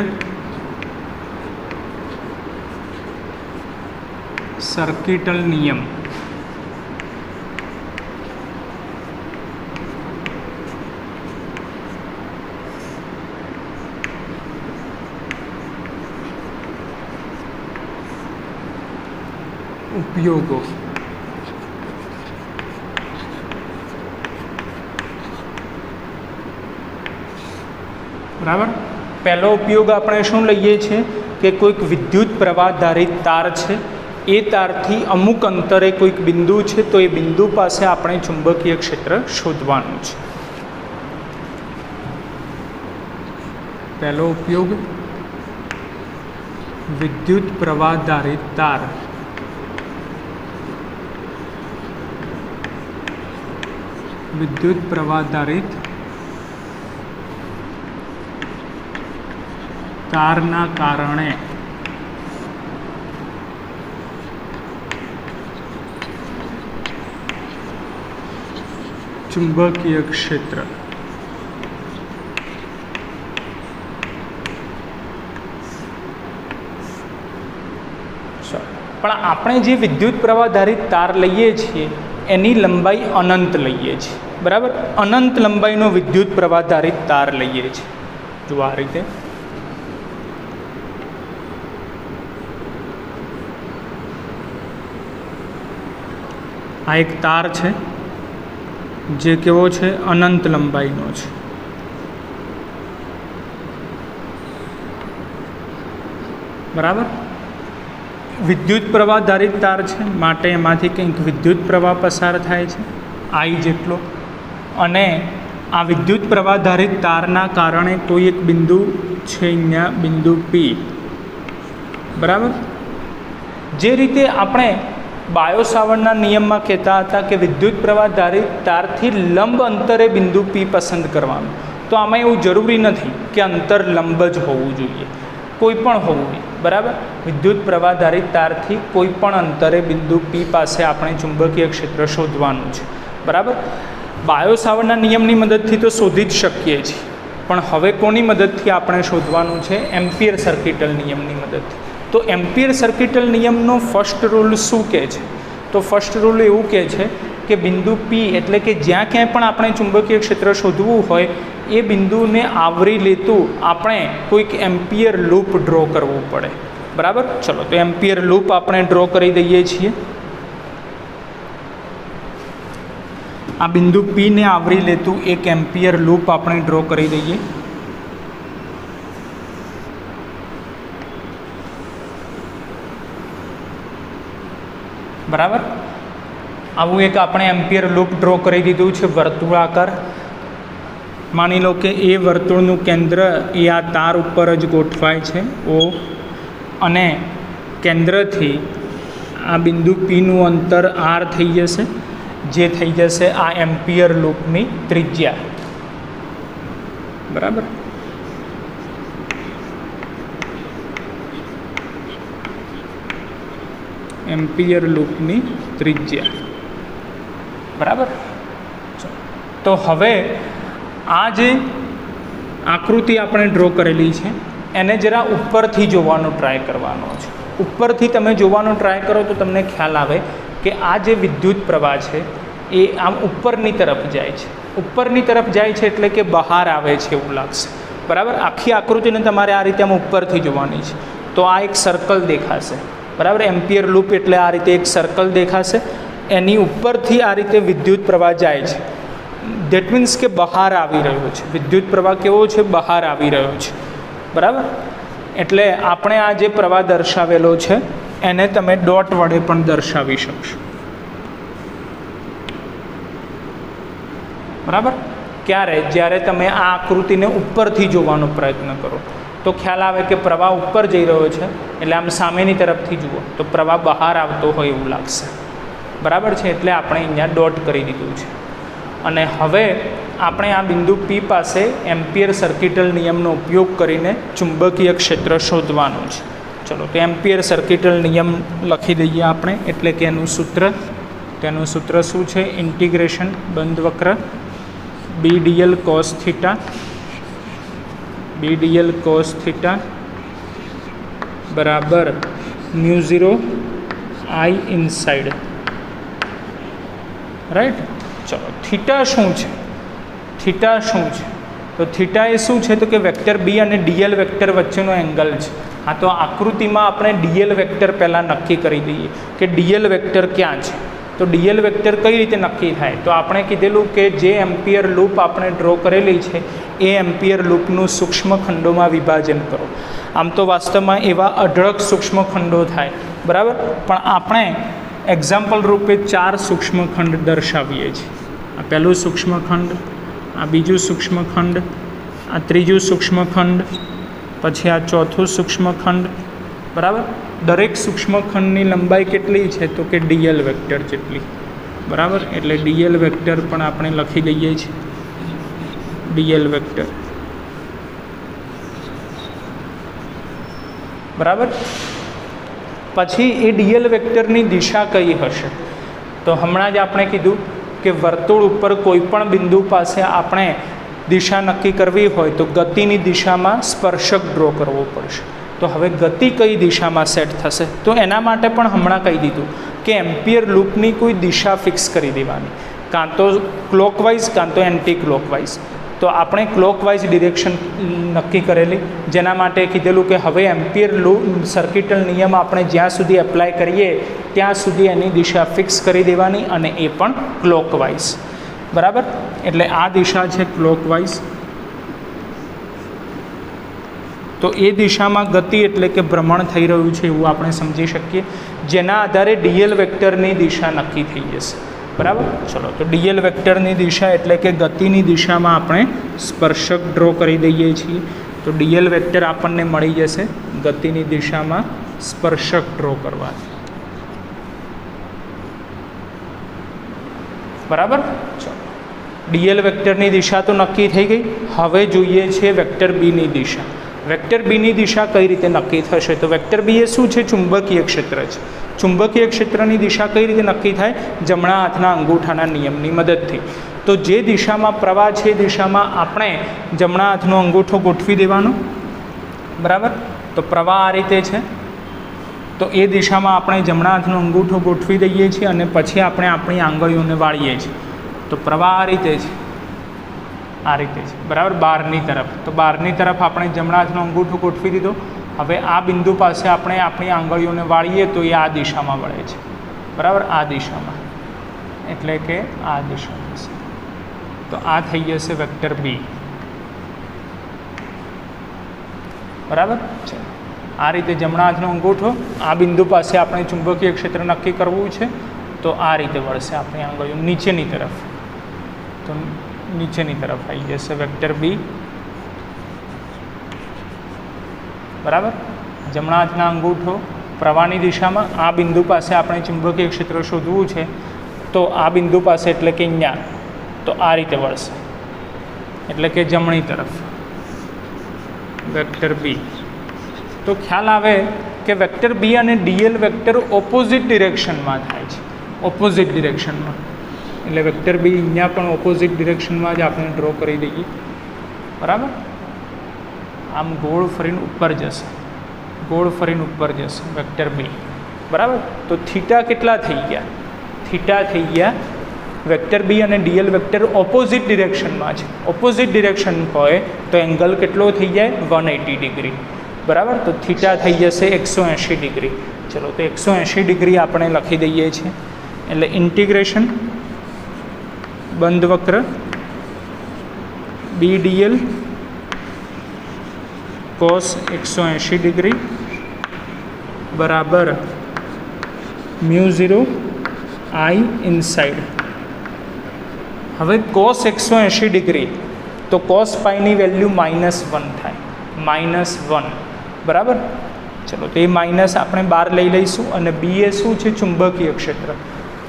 સર્કિટલ નિયમ. ઉપયોગો. બરાબર. પહેલો ઉપયોગ આપણે શું લઈએ છીએ કે કોઈક વિદ્યુત પ્રવાહ ધારિત તાર છે, એ તારથી અમુક અંતરે કોઈક બિંદુ છે, તો એ બિંદુ પાસે આપણે ચુંબકીય ક્ષેત્ર શોધવાનું છે. પહેલો ઉપયોગ વિદ્યુત પ્રવાહ ધારિત તાર. વિદ્યુત પ્રવાહ ધારિત તારના કારણે ચુંબકીય ક્ષેત્ર. પણ આપણે જે વિદ્યુત પ્રવાહ ધારિત તાર લઈએ છીએ એની લંબાઈ અનંત લઈએ છીએ. બરાબર. અનંત લંબાઈનો વિદ્યુત પ્રવાહ ધારિત તાર લઈએ છીએ. જો આ રીતે આ એક તાર છે જે કેવો છે, અનંત લંબાઈનો છે. બરાબર. વિદ્યુત પ્રવાહ ધારિત તાર છે માટે એમાંથી કંઈક વિદ્યુત પ્રવાહ પસાર થાય છે I જેટલો, અને આ વિદ્યુત પ્રવાહ ધારિત તારના કારણે કોઈ એક બિંદુ છે અહીંયા, બિંદુ P. બરાબર. જે રીતે આપણે બાયો સાવર્ટના નિયમમાં કહેતા હતા કે વિદ્યુત પ્રવાહ ધારિત તારથી લંબ અંતરે બિંદુ P પસંદ કરવાનું, તો આમાં એવું જરૂરી નથી કે અંતર લંબ જ હોવું જોઈએ, કોઈ પણ હોવું જોઈએ. બરાબર. વિદ્યુત પ્રવાહ ધારિત તારથી કોઈ પણ અંતરે બિંદુ P પાસે આપણે ચુંબકીય ક્ષેત્ર શોધવાનું છે. બરાબર. બાયો સાવર્ટના નિયમની મદદથી તો શોધી જ શકીએ છીએ, પણ હવે કોની મદદથી આપણે શોધવાનું છે? એમ્પિયર સર્કિટલ નિયમની મદદથી. તો એમ્પિયર સર્કિટલ નિયમનો ફર્સ્ટ રૂલ શું કહે છે? તો ફર્સ્ટ રૂલ એવું કહે છે કે બિંદુ P એટલે કે જ્યાં ક્યાંય પણ આપણે ચુંબકીય ક્ષેત્ર શોધવું હોય એ બિંદુને આવરી લેતું આપણે કોઈક એમ્પિયર લૂપ ડ્રો કરવું પડે. બરાબર. ચલો, તો એમ્પિયર લૂપ આપણે ડ્રો કરી દઈએ છીએ. આ બિંદુ P ને આવરી લેતું એક એમ્પિયર લૂપ આપણે ડ્રો કરી દઈએ. બરાબર. આવું એક આપણે એમ્પિયર લૂપ ડ્રો કરી દીધું છે વર્તુળાકાર. માની લો કે એ વર્તુળનું કેન્દ્ર એ આ તાર ઉપર જ ગોઠવાય છે O, અને કેન્દ્રથી આ બિંદુ Pનું અંતર R થઈ જશે, જે થઈ જશે આ એમ્પિયર લૂપની ત્રિજ્યા. બરાબર. એમ્પિયર લૂપની ત્રિજ્યા. બરાબર. તો હવે આ જે આકૃતિ આપણે ડ્રો કરેલી છે એને જરા ઉપરથી જોવાનો ટ્રાય કરવાનો છે. ઉપરથી તમે જોવાનો ટ્રાય કરો તો તમને ખ્યાલ આવે કે આ જે વિદ્યુત પ્રવાહ છે એ આમ ઉપરની તરફ જાય છે. ઉપરની તરફ જાય છે એટલે કે બહાર આવે છે એવું લાગશે. બરાબર. આખી આકૃતિને તમારે આ રીતે આમ ઉપરથી જોવાની છે. તો આ એક સર્કલ દેખાશે. બરાબર. એમ્પિયર લૂપ એટલે આ રીતે એક સર્કલ દેખાશે, એની ઉપરથી આ રીતે વિદ્યુત પ્રવાહ જાય છે. દેટ મીન્સ કે બહાર આવી રહ્યો છે. વિદ્યુત પ્રવાહ કેવો છે? બહાર આવી રહ્યો છે. બરાબર. એટલે આપણે આ જે પ્રવાહ દર્શાવેલો છે એને તમે ડોટ વડે પણ દર્શાવી શકશો. બરાબર. ક્યારે? જ્યારે તમે આ આકૃતિને ઉપરથી જોવાનો પ્રયત્ન કરો તો ખ્યાલ આવે કે પ્રવાહ ઉપર જઈ રહ્યો છે, એટલે આમ સામેની તરફથી જુઓ તો પ્રવાહ બહાર આવતો હોય એવું લાગશે. બરાબર છે. એટલે આપણે અહીંયા ડોટ કરી દીધું છે. અને હવે આપણે આ બિંદુ P પાસે એમ્પિયર સર્કિટલ નિયમનો ઉપયોગ કરીને ચુંબકીય ક્ષેત્ર શોધવાનું છે. ચલો, તો એમ્પિયર સર્કિટલ નિયમ લખી દઈએ આપણે. એટલે કે એનું સૂત્ર, તેનું સૂત્ર શું છે? ઇન્ટિગ્રેશન બંધ વક્ર BDL cos theta, BDL cos theta બરાબર μ0 I ઇનસાઇડ. રાઈટ. ચલો, થીટા શું છે? થીટા શું છે? તો થીટા એ શું છે? તો કે વેક્ટર B અને DL વેક્ટર વચ્ચેનો એંગલ છે. હા, તો આકૃતિમાં આપણે DL વેક્ટર પહેલાં નક્કી કરી દઈએ કે DL વેક્ટર ક્યાં છે. તો तो डीएल वेक्टर कई रीते नक्की थाय तो आपणे कीधेलुं के जे एम्पियर लूप आपणे ड्रॉ करेली छे ए एम्पियर लूपनुं सूक्ष्म खंडोमां विभाजन करो। आम तो वास्तवमां एवा अढळक सूक्ष्म खंडो थाय बराबर, पण आपणे एक्जाम्पल रूपे 4 सूक्ष्म खंड दर्शावीए छीए। आ पहेलुं सूक्ष्म खंड, आ बीजुं सूक्ष्म खंड, आ त्रीजुं सूक्ष्म खंड, पछी आ चौथुं सूक्ष्म खंड बराबर। दरेक सूक्ष्म खंडनी लंबाई केटली छे तो कि डीएल वेक्टर जेटली बराबर, एटले डीएल वेक्टर पण आपणे लखी दईए छीए डीएल वेक्टर बराबर। पछी ए डीएल वेक्टरनी दिशा कई हशे तो हमणां ज आपणे कीधुं कि वर्तुळ उपर कोईपण बिंदु पासे आपणे दिशा नक्की करवी होय तो गतिनी दिशामां स्पर्शक ड्रॉ करवो पड़शे। तो हवे गति कई दिशा में सेट थशे तो एना माटे पण हमणां कही दीधुं कि एम्पियर लूपनी कोई दिशा फिक्स करी देवानी, कां तो क्लॉकवाइज कां तो एंटी क्लॉकवाइज। तो आपणे क्लॉकवाइज डिरेक्शन नक्की करेली, जेना माटे कीधेलुं कि हवे एम्पियर लूप सर्किटल नियम आपणे ज्यां सुधी एप्लाय करीए त्यां सुधी एनी दिशा फिक्स करी देवानी अने ए पण क्लॉकवाइज बराबर। एटले आ दिशा छे क्लॉकवाइज, तो ए दिशा में गति एटले कि भ्रमण थई रह्युं छे एवुं आपणे समजी शकीए, जेना आधारे डीएल वेक्टरनी दिशा नक्की थई जशे बराबर। चलो तो डीएल वेक्टरनी दिशा एटले कि गतिनी दिशा में आपणे स्पर्शक ड्रॉ करी दईए छीए। तो डीएल वेक्टर आपणने मळी जशे गतिनी दिशा में स्पर्शक ड्रॉ करवा बराबर। चलो डीएल वेक्टरनी दिशा तो नक्की थई गई, हवे जोईए छे वेक्टर बीनी दिशा। वेक्टर बीनी दिशा कई रीते नक्की थशे तो वेक्टर बी ए शुं छे चुंबकीय क्षेत्र छे। चुंबकीय क्षेत्रनी दिशा कई रीते नक्की थाय जमणा हाथना अंगूठाना नियमनी मददथी। तो जे दिशा में प्रवाह छे दिशा में आपणे जमणा हाथनो अंगूठो गोठवी देवानो बराबर। तो प्रवाह आ रीते छे तो ए दिशा में आपणे जमणा हाथनो अंगूठो गोठवी दईए छीए अने पछी आपणे आपणी आंगळीओने वाळीए छीए। तो प्रवाह आ रीते छे आ रीते बराबर बारनी तरफ। तो बारनी तरफ आपणे जमणा हाथनो अंगूठो गोठवी दीधो। हवे आ बिंदु पासे आपणे आपणी आंगळीओने वाळीए तो ए आ दिशामां वळे छे बराबर, आ दिशामां एटले के आ दिशा थशे। तो आ थई जशे वेक्टर बी बराबर। चलो आ रीते जमणा हाथनो अंगूठो आ बिंदु पासे आपणे चुंबकीय क्षेत्र नक्की करवुं छे तो आ रीते वळશે आपणी आंगळीओ नीचेनी तरफ। तो नीचेनी तरफ आई जैसे वेक्टर बी बराबर। जमणा हाथना अंगूठो प्रवाहनी दिशा में आ बिंदु पासे आपणे चुंबकीय क्षेत्र शोधवुं छे तो आ बिंदु पासे एटले कि अहींया तो आ रीते वळશે एटले कि जमणी तरफ वेक्टर बी। तो ख्याल आवे कि वेक्टर बी अने डीएल वेक्टर ऑपोजिट डिरेक्शन में थाय छे, ऑपोजिट डिरेक्शन में એટલે વેક્ટર બી અહીંયા પણ ઓપોઝિટ ડિરેક્શનમાં જ આપણે ડ્રો કરી દઈએ બરાબર। આમ ગોળ ફરીને ઉપર જશે, ગોળ ફરીને ઉપર જશે વેક્ટર બી બરાબર। તો થીટા કેટલા થઈ ગયા? થીટા થઈ ગયા વેક્ટર બી અને ડીએલ વેક્ટર ઓપોઝિટ ડિરેક્શનમાં છે। ઓપોઝિટ ડિરેક્શન હોય તો એંગલ કેટલો થઈ જાય? 180 ડિગ્રી બરાબર। તો થીટા થઈ જશે 180 ડિગ્રી। ચલો તો 180 ડિગ્રી આપણે લખી દઈએ છીએ એટલે ઇન્ટિગ્રેશન बंद वक्र B D L cos 180 degree बराबर μ0 आई इनसाइड। हवे कॉस 180 डिग्री तो कॉस पाईनी वेल्यू -1 थाय, -1 बराबर। चलो तो ये माइनस આપણે બહાર લઈ લઈશું અને બી એ શું છે? ચુંબકીય ક્ષેત્ર।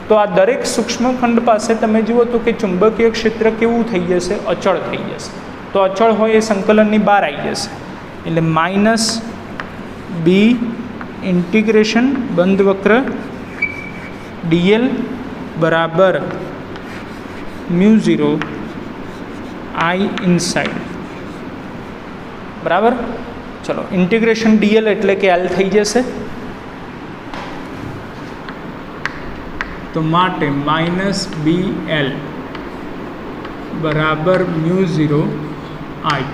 तो आ दरेक सूक्ष्मखंड पास तमे जुओ तो कि चुंबकीय क्षेत्र केवुं थई जशे? अचल थई जशे। तो अचल होय ए संकलननी बहार आई जशे एटले माइनस बी इंटीग्रेशन बंद वक्र डीएल बराबर μ0 आई इनसाइड बराबर। चलो इंटीग्रेशन डीएल एटले कि एल थई जशे तो माटे -BL बराबर μ0 आई।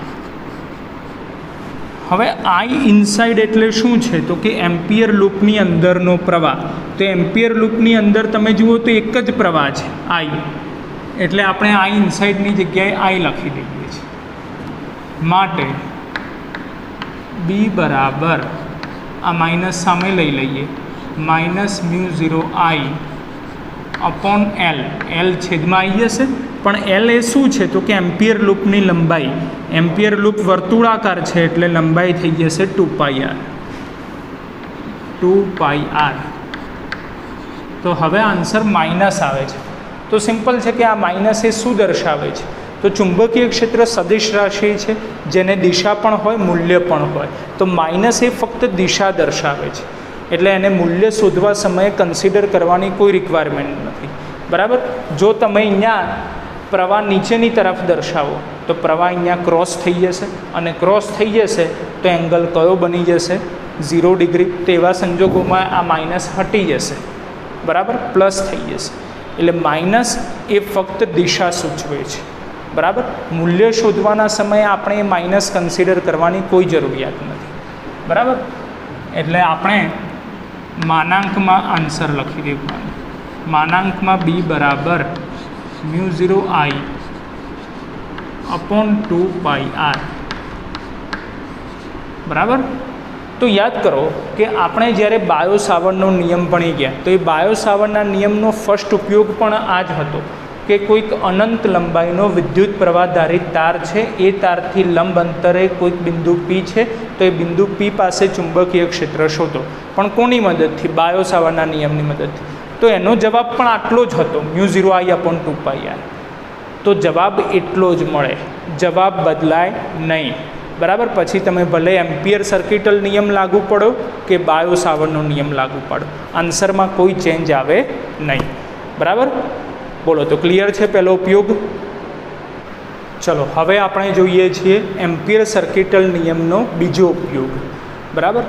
હવે આઈ ઇનસાઇડ એટલે શું છે તો કે એમ્પિયર લૂપની અંદરનો પ્રવાહ. તો એમ્પિયર લૂપની અંદર તમે જુઓ તો એક જ પ્રવાહ છે આઈ, એટલે આપણે આઈ ઇનસાઇડની જગ્યાએ આઈ લખી દઈએ છીએ. માટે બી બરાબર આ માઇનસ સામે લઈ લઈએ, માઇનસ મ્યુ 0 આઈ અપોન એલ. એલ છેદમાં આવી જશે, પણ એલ એ શું છે તો કે એમ્પિયર લૂપની લંબાઈ. એમ્પિયર લૂપ વર્તુળાકાર છે એટલે લંબાઈ થઈ જશે 2πr. 2πr. તો હવે આન્સર માઇનસ આવે છે. તો સિમ્પલ છે કે આ માઇનસ એ શું દર્શાવે છે તો ચુંબકીય ક્ષેત્ર સદિશ રાશિ છે જેને દિશા પણ હોય મૂલ્ય પણ હોય. તો માઇનસ એ ફક્ત દિશા દર્શાવે છે, એટલે એને મૂલ્ય શોધવા સમયે કન્સિડર કરવાની કોઈ રિક્વાયરમેન્ટ નથી. બરાબર. જો તમે અહીંયા પ્રવાહ નીચેની તરફ દર્શાવો તો પ્રવાહ અહીંયા ક્રોસ થઈ જશે, અને ક્રોસ થઈ જશે તો એંગલ કયો બની જશે 0 ડિગ્રી. તો એવા સંજોગોમાં આ માઇનસ હટી જશે, બરાબર, પ્લસ થઈ જશે. એટલે માઇનસ એ ફક્ત દિશા સૂચવે છે. બરાબર. મૂલ્ય શોધવાના સમયે આપણે એ માઇનસ કન્સિડર કરવાની કોઈ જરૂરિયાત નથી. બરાબર. એટલે આપણે માનાંકમાં આન્સર લખી દેવાનું. માનાંકમાં બી બરાબર મ્યુ 0 આઈ અપોન 2πr. બરાબર. તો યાદ કરો કે આપણે જ્યારે બાયો સાવર્ટનો નિયમ ભણી ગયા તો એ બાયો સાવર્ટના નિયમનો ફર્સ્ટ ઉપયોગ પણ આ જ હતો કે કોઈક અનંત લંબાઈનો વિદ્યુત પ્રવાહ ધારિત તાર છે, એ તારથી લંબ અંતરે કોઈક બિંદુ પી છે, તો એ બિંદુ પી પાસે ચુંબકીય ક્ષેત્ર શોધો. પણ કોની મદદથી? બાયો સાવર્ટના નિયમની મદદથી. તો એનો જવાબ પણ આટલો જ હતો, મ્યુ 0 આઈ અપોન 2πr. તો જવાબ એટલો જ મળે, જવાબ બદલાય નહીં. બરાબર. પછી તમે ભલે એમ્પિયર સર્કિટલ નિયમ લાગુ પડો કે બાયો સાવર્ટનો નિયમ લાગુ પાડો, આન્સરમાં કોઈ ચેન્જ આવે નહીં. બરાબર. બોલો, તો ક્લિયર છે પહેલો ઉપયોગ? ચલો હવે આપણે જોઈએ છીએ એમ્પિયર સર્કિટલ નિયમનો બીજો ઉપયોગ. બરાબર.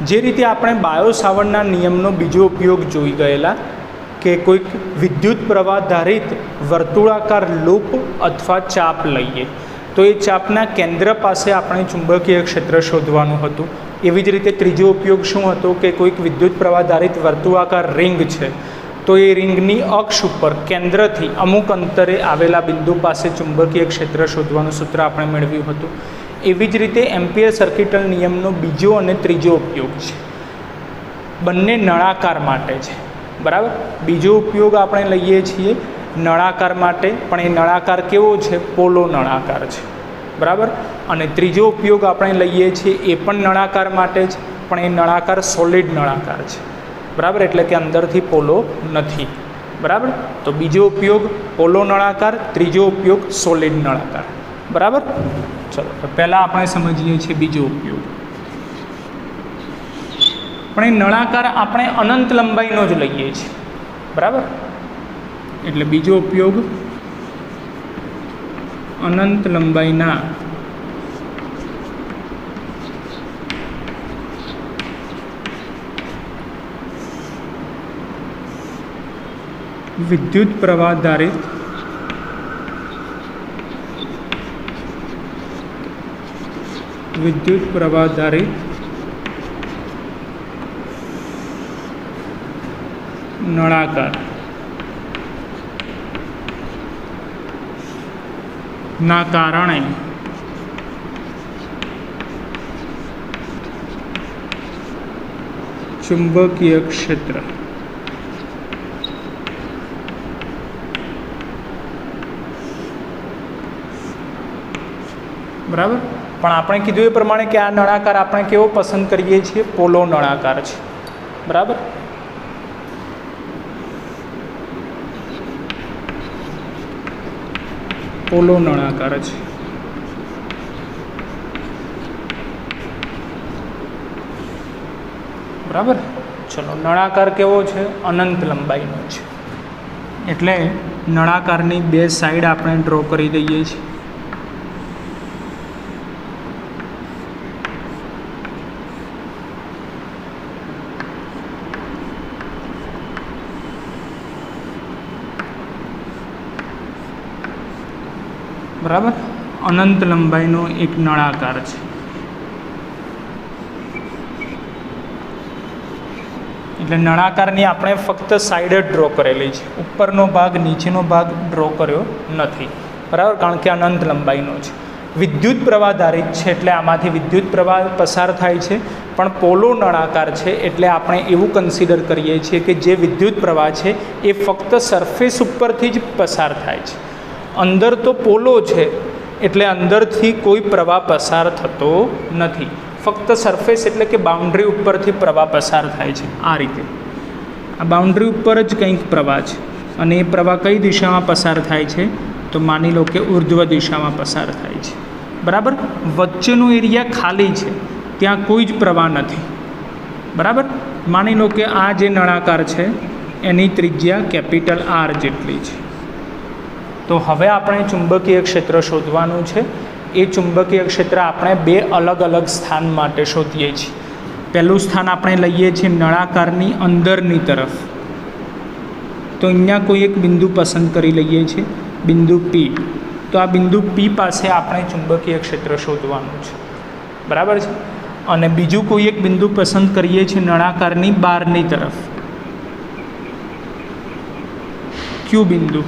જે રીતે આપણે બાયો સાવર્ટના નિયમનો બીજો ઉપયોગ જોઈ ગયેલા કે કોઈક વિદ્યુત પ્રવાહ ધારિત વર્તુળાકાર લૂપ અથવા ચાપ લઈએ તો એ ચાપના કેન્દ્ર પાસે આપણે ચુંબકીય ક્ષેત્ર શોધવાનું હતું. એવી જ રીતે ત્રીજો ઉપયોગ શું હતો કે કોઈક વિદ્યુત પ્રવાહ ધારિત વર્તુળાકાર રિંગ છે, તો એ રિંગની અક્ષ ઉપર કેન્દ્રથી અમુક અંતરે આવેલા બિંદુ પાસે ચુંબકીય ક્ષેત્ર શોધવાનું સૂત્ર આપણે મેળવ્યું હતું. એવી જ રીતે એમ્પિયર સર્કિટલ નિયમનો બીજો અને ત્રીજો ઉપયોગ છે, બંને નળાકાર માટે છે. બરાબર. બીજો ઉપયોગ આપણે લઈએ છીએ નળાકાર માટે, પણ એ નળાકાર કેવો છે? પોલો નળાકાર છે. બરાબર. અને ત્રીજો ઉપયોગ આપણે લઈએ છીએ એ પણ નળાકાર માટે જ, પણ એ નળાકાર સોલિડ નળાકાર છે. બરાબર. એટલે કે અંદરથી પોલો નથી. બરાબર. તો બીજો ઉપયોગ પોલો નળાકાર, ત્રીજો ઉપયોગ સોલિડ નળાકાર. બરાબર. ચલો તો પહેલાં આપણે સમજીએ છીએ બીજો ઉપયોગ. પણ એ નળાકાર આપણે અનંત લંબાઈનો જ લઈએ છીએ. બરાબર. એટલે બીજો ઉપયોગ અનંત લંબાઈના વિદ્યુત પ્રવાહ ધારિત નળાકાર ના કારણે ચુંબકીય ક્ષેત્ર બરાબર. પણ આપણે કીધું એ પ્રમાણે કે આ નળાકાર આપણે કેવો પસંદ કરીએ છીએ? પોલો નળાકાર છે. બરાબર. પોલો નળાકાર છે. બરાબર. ચલો, નળાકાર કેવો છે? અનંત લંબાઈનો છે. એટલે નળાકારની બે સાઈડ આપણે ડ્રો કરી દઈએ છીએ. બરાબર. અનંત લંબાઈનો એક નળાકાર છે. એટલે નળાકારની આપણે ફક્ત સાઈડ જ ડ્રો કરેલી છે, ઉપરનો ભાગ નીચેનો ભાગ ડ્રો કર્યો નથી, બરાબર, કારણ કે અનંત લંબાઈનો છે. વિદ્યુત પ્રવાહ ધારિત છે એટલે આમાંથી વિદ્યુત પ્રવાહ પસાર થાય છે, પણ પોલો નળાકાર છે એટલે આપણે એવું કન્સિડર કરીએ છીએ કે જે વિદ્યુત પ્રવાહ છે એ ફક્ત સરફેસ ઉપરથી જ પસાર થાય છે. અંદર તો પોલો છે એટલે અંદરથી કોઈ પ્રવાહ પસાર થતો નથી, ફક્ત સરફેસ એટલે કે બાઉન્ડ્રી ઉપરથી પ્રવાહ પસાર થાય છે. આ રીતે આ બાઉન્ડ્રી ઉપર જ કંઈક પ્રવાહ છે અને એ પ્રવાહ કઈ દિશામાં પસાર થાય છે તો માની લો કે ઉર્ધ્વ દિશામાં પસાર થાય છે, બરાબર. વચ્ચેનો એરિયા ખાલી છે, ત્યાં કોઈ જ પ્રવાહ નથી, બરાબર. માની લો કે આ જે નળાકાર છે એની ત્રિજ્યા કેપિટલ આર જેટલી છે. તો હવે આપણે ચુંબકીય ક્ષેત્ર શોધવાનું છે. એ ચુંબકીય ક્ષેત્ર આપણે બે અલગ અલગ સ્થાન માટે શોધીએ છીએ. પહેલું સ્થાન આપણે લઈએ છીએ નળાકારની અંદરની તરફ. તો અહીંયા કોઈ એક બિંદુ પસંદ કરી લઈએ છીએ, બિંદુ પી. તો આ બિંદુ પી પાસે આપણે ચુંબકીય ક્ષેત્ર શોધવાનું છે, બરાબર છે. અને બીજું કોઈ એક બિંદુ પસંદ કરીએ છીએ નળાકારની બહારની તરફ, ક્યુ બિંદુ.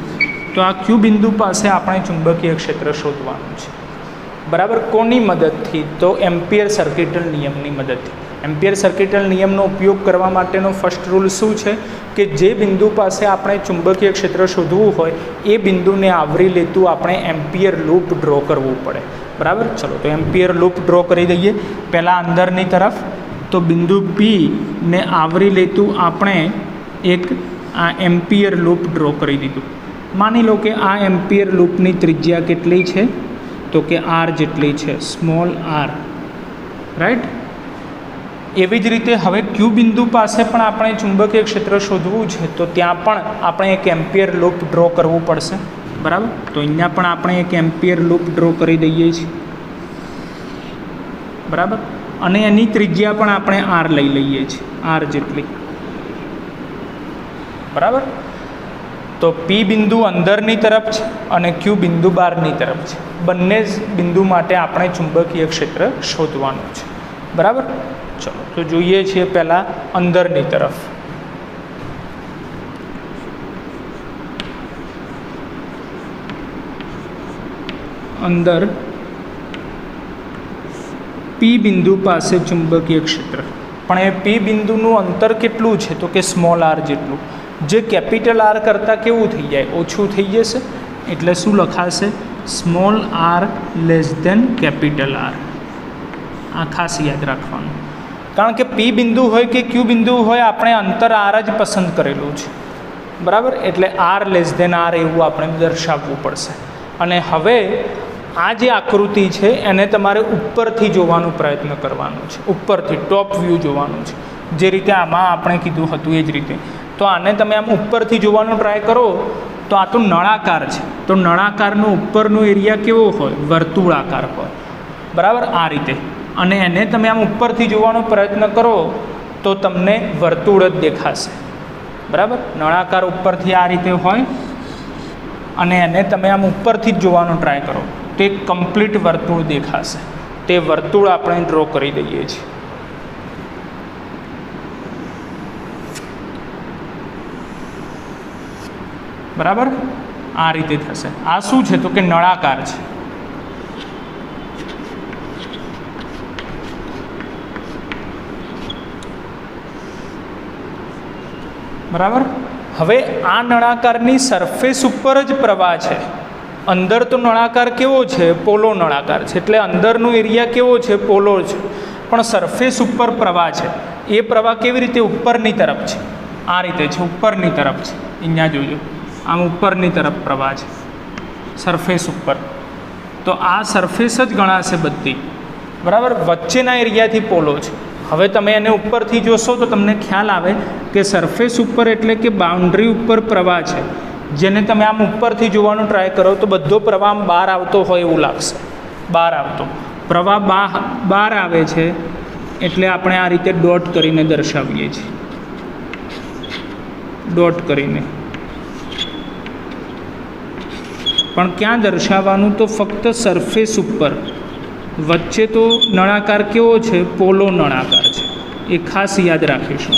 તો આ ક્યુ બિંદુ પાસે આપણે ચુંબકીય ક્ષેત્ર શોધવાનું છે, બરાબર. કોની મદદથી? તો એમ્પિયર સર્કિટલ નિયમની મદદથી. એમ્પિયર સર્કિટલ નિયમનો ઉપયોગ કરવા માટેનો ફર્સ્ટ રૂલ શું છે કે જે બિંદુ પાસે આપણે ચુંબકીય ક્ષેત્ર શોધવું હોય એ બિંદુને આવરી લેતું આપણે એમ્પિયર લૂપ ડ્રો કરવું પડે, બરાબર. ચલો તો એમ્પિયર લૂપ ડ્રો કરી દઈએ. પહેલાં અંદરની તરફ તો બિંદુ પી ને આવરી લેતું આપણે એક આ એમ્પિયર લૂપ ડ્રો કરી દીધું. માની લો કે આ એમ્પિયર લૂપની ત્રિજ્યા કેટલી છે તો કે આર જેટલી છે, સ્મોલ આર, રાઈટ. એવી જ રીતે હવે ક્યુ બિંદુ પાસે પણ આપણે ચુંબકીય ક્ષેત્ર શોધવું છે તો ત્યાં પણ આપણે એક એમ્પિયર લૂપ ડ્રો કરવું પડશે, બરાબર. તો અહીંયા પણ આપણે એક એમ્પિયર લૂપ ડ્રો કરી દઈએ છીએ, બરાબર. અને એની ત્રિજ્યા પણ આપણે આર લઈ લઈએ છીએ, આર જેટલી, બરાબર. તો પી બિંદુ અંદરની તરફ છે અને ક્યુ બિંદુ બહારની તરફ છે. બંને જ બિંદુ માટે આપણે ચુંબકીય ક્ષેત્ર શોધવાનું છે, બરાબર. ચલો તો જોઈએ છીએ પહેલાં અંદરની તરફ. અંદર પી બિંદુ પાસે ચુંબકીય ક્ષેત્ર, પણ એ પી બિંદુનું અંતર કેટલું છે તો કે સ્મોલ આર જેટલું. જે કેપિટલ આર કરતાં કેવું થઈ જાય? ઓછું થઈ જશે. એટલે શું લખાશે? Small R less than capital R. આ ખાસ યાદ રાખવાનું, કારણ કે પી બિંદુ હોય કે ક્યુ બિંદુ હોય આપણે અંતર આર જ પસંદ કરેલું છે, બરાબર. એટલે આર લેસ દેન આર એવું આપણે દર્શાવવું પડશે. અને હવે આ જે આકૃતિ છે એને તમારે ઉપરથી જોવાનો પ્રયત્ન કરવાનો છે, ઉપરથી ટોપ વ્યૂ જોવાનું છે, જે રીતે આમાં આપણે કીધું હતું એ જ રીતે. તો આને તમે આમ ઉપરથી જોવાનો ટ્રાય કરો તો આ તો નળાકાર છે, તો નળાકારનો ઉપરનો એરિયા કેવો હોય? વર્તુળાકાર હોય, બરાબર. આ રીતે. અને એને તમે આમ ઉપરથી જોવાનો પ્રયત્ન કરો તો તમને વર્તુળ જ દેખાશે, બરાબર. નળાકાર ઉપરથી આ રીતે હોય અને એને તમે આમ ઉપરથી જ જોવાનો ટ્રાય કરો તો એક કમ્પ્લીટ વર્તુળ દેખાશે. તે વર્તુળ આપણે ડ્રો કરી દઈએ છીએ, બરાબર. આ રીતે થશે. આ શું છે તો કે નળાકાર છે, બરાબર. હવે આ નળાકારની સરફેસ ઉપર જ પ્રવાહ છે. અંદર તો નળાકાર કેવો છે? પોલો નળાકાર છે, એટલે અંદરનો એરિયા કેવો છે? પોલો છે. પણ સરફેસ ઉપર પ્રવાહ છે. એ પ્રવાહ કેવી રીતે? ઉપરની તરફ છે. આ રીતે છે, ઉપરની તરફ છે. અહીંયા જોજો, આમ ઉપરની તરફ પ્રવાહ છે સરફેસ ઉપર. તો આ સરફેસ જ ગણાશે બધી, બરાબર. વચ્ચેના એરિયાથી પોલો છે. હવે તમે એને ઉપરથી જોશો તો તમને ખ્યાલ આવે કે સરફેસ ઉપર એટલે કે બાઉન્ડ્રી ઉપર પ્રવાહ છે. જેને તમે આમ ઉપરથી જોવાનો ટ્રાય કરો તો બધો પ્રવાહ આમ બહાર આવતો હોય એવું લાગશે, બહાર આવતો પ્રવાહ બહાર આવે છે. એટલે આપણે આ રીતે ડોટ કરીને દર્શાવીએ છીએ, ડોટ કરીને. પણ ક્યાં દર્શાવવાનું? તો ફક્ત સરફેસ ઉપર. વચ્ચે તો નળાકાર કેવો છે? પોલો નળાકાર છે. એ ખાસ યાદ રાખીશું.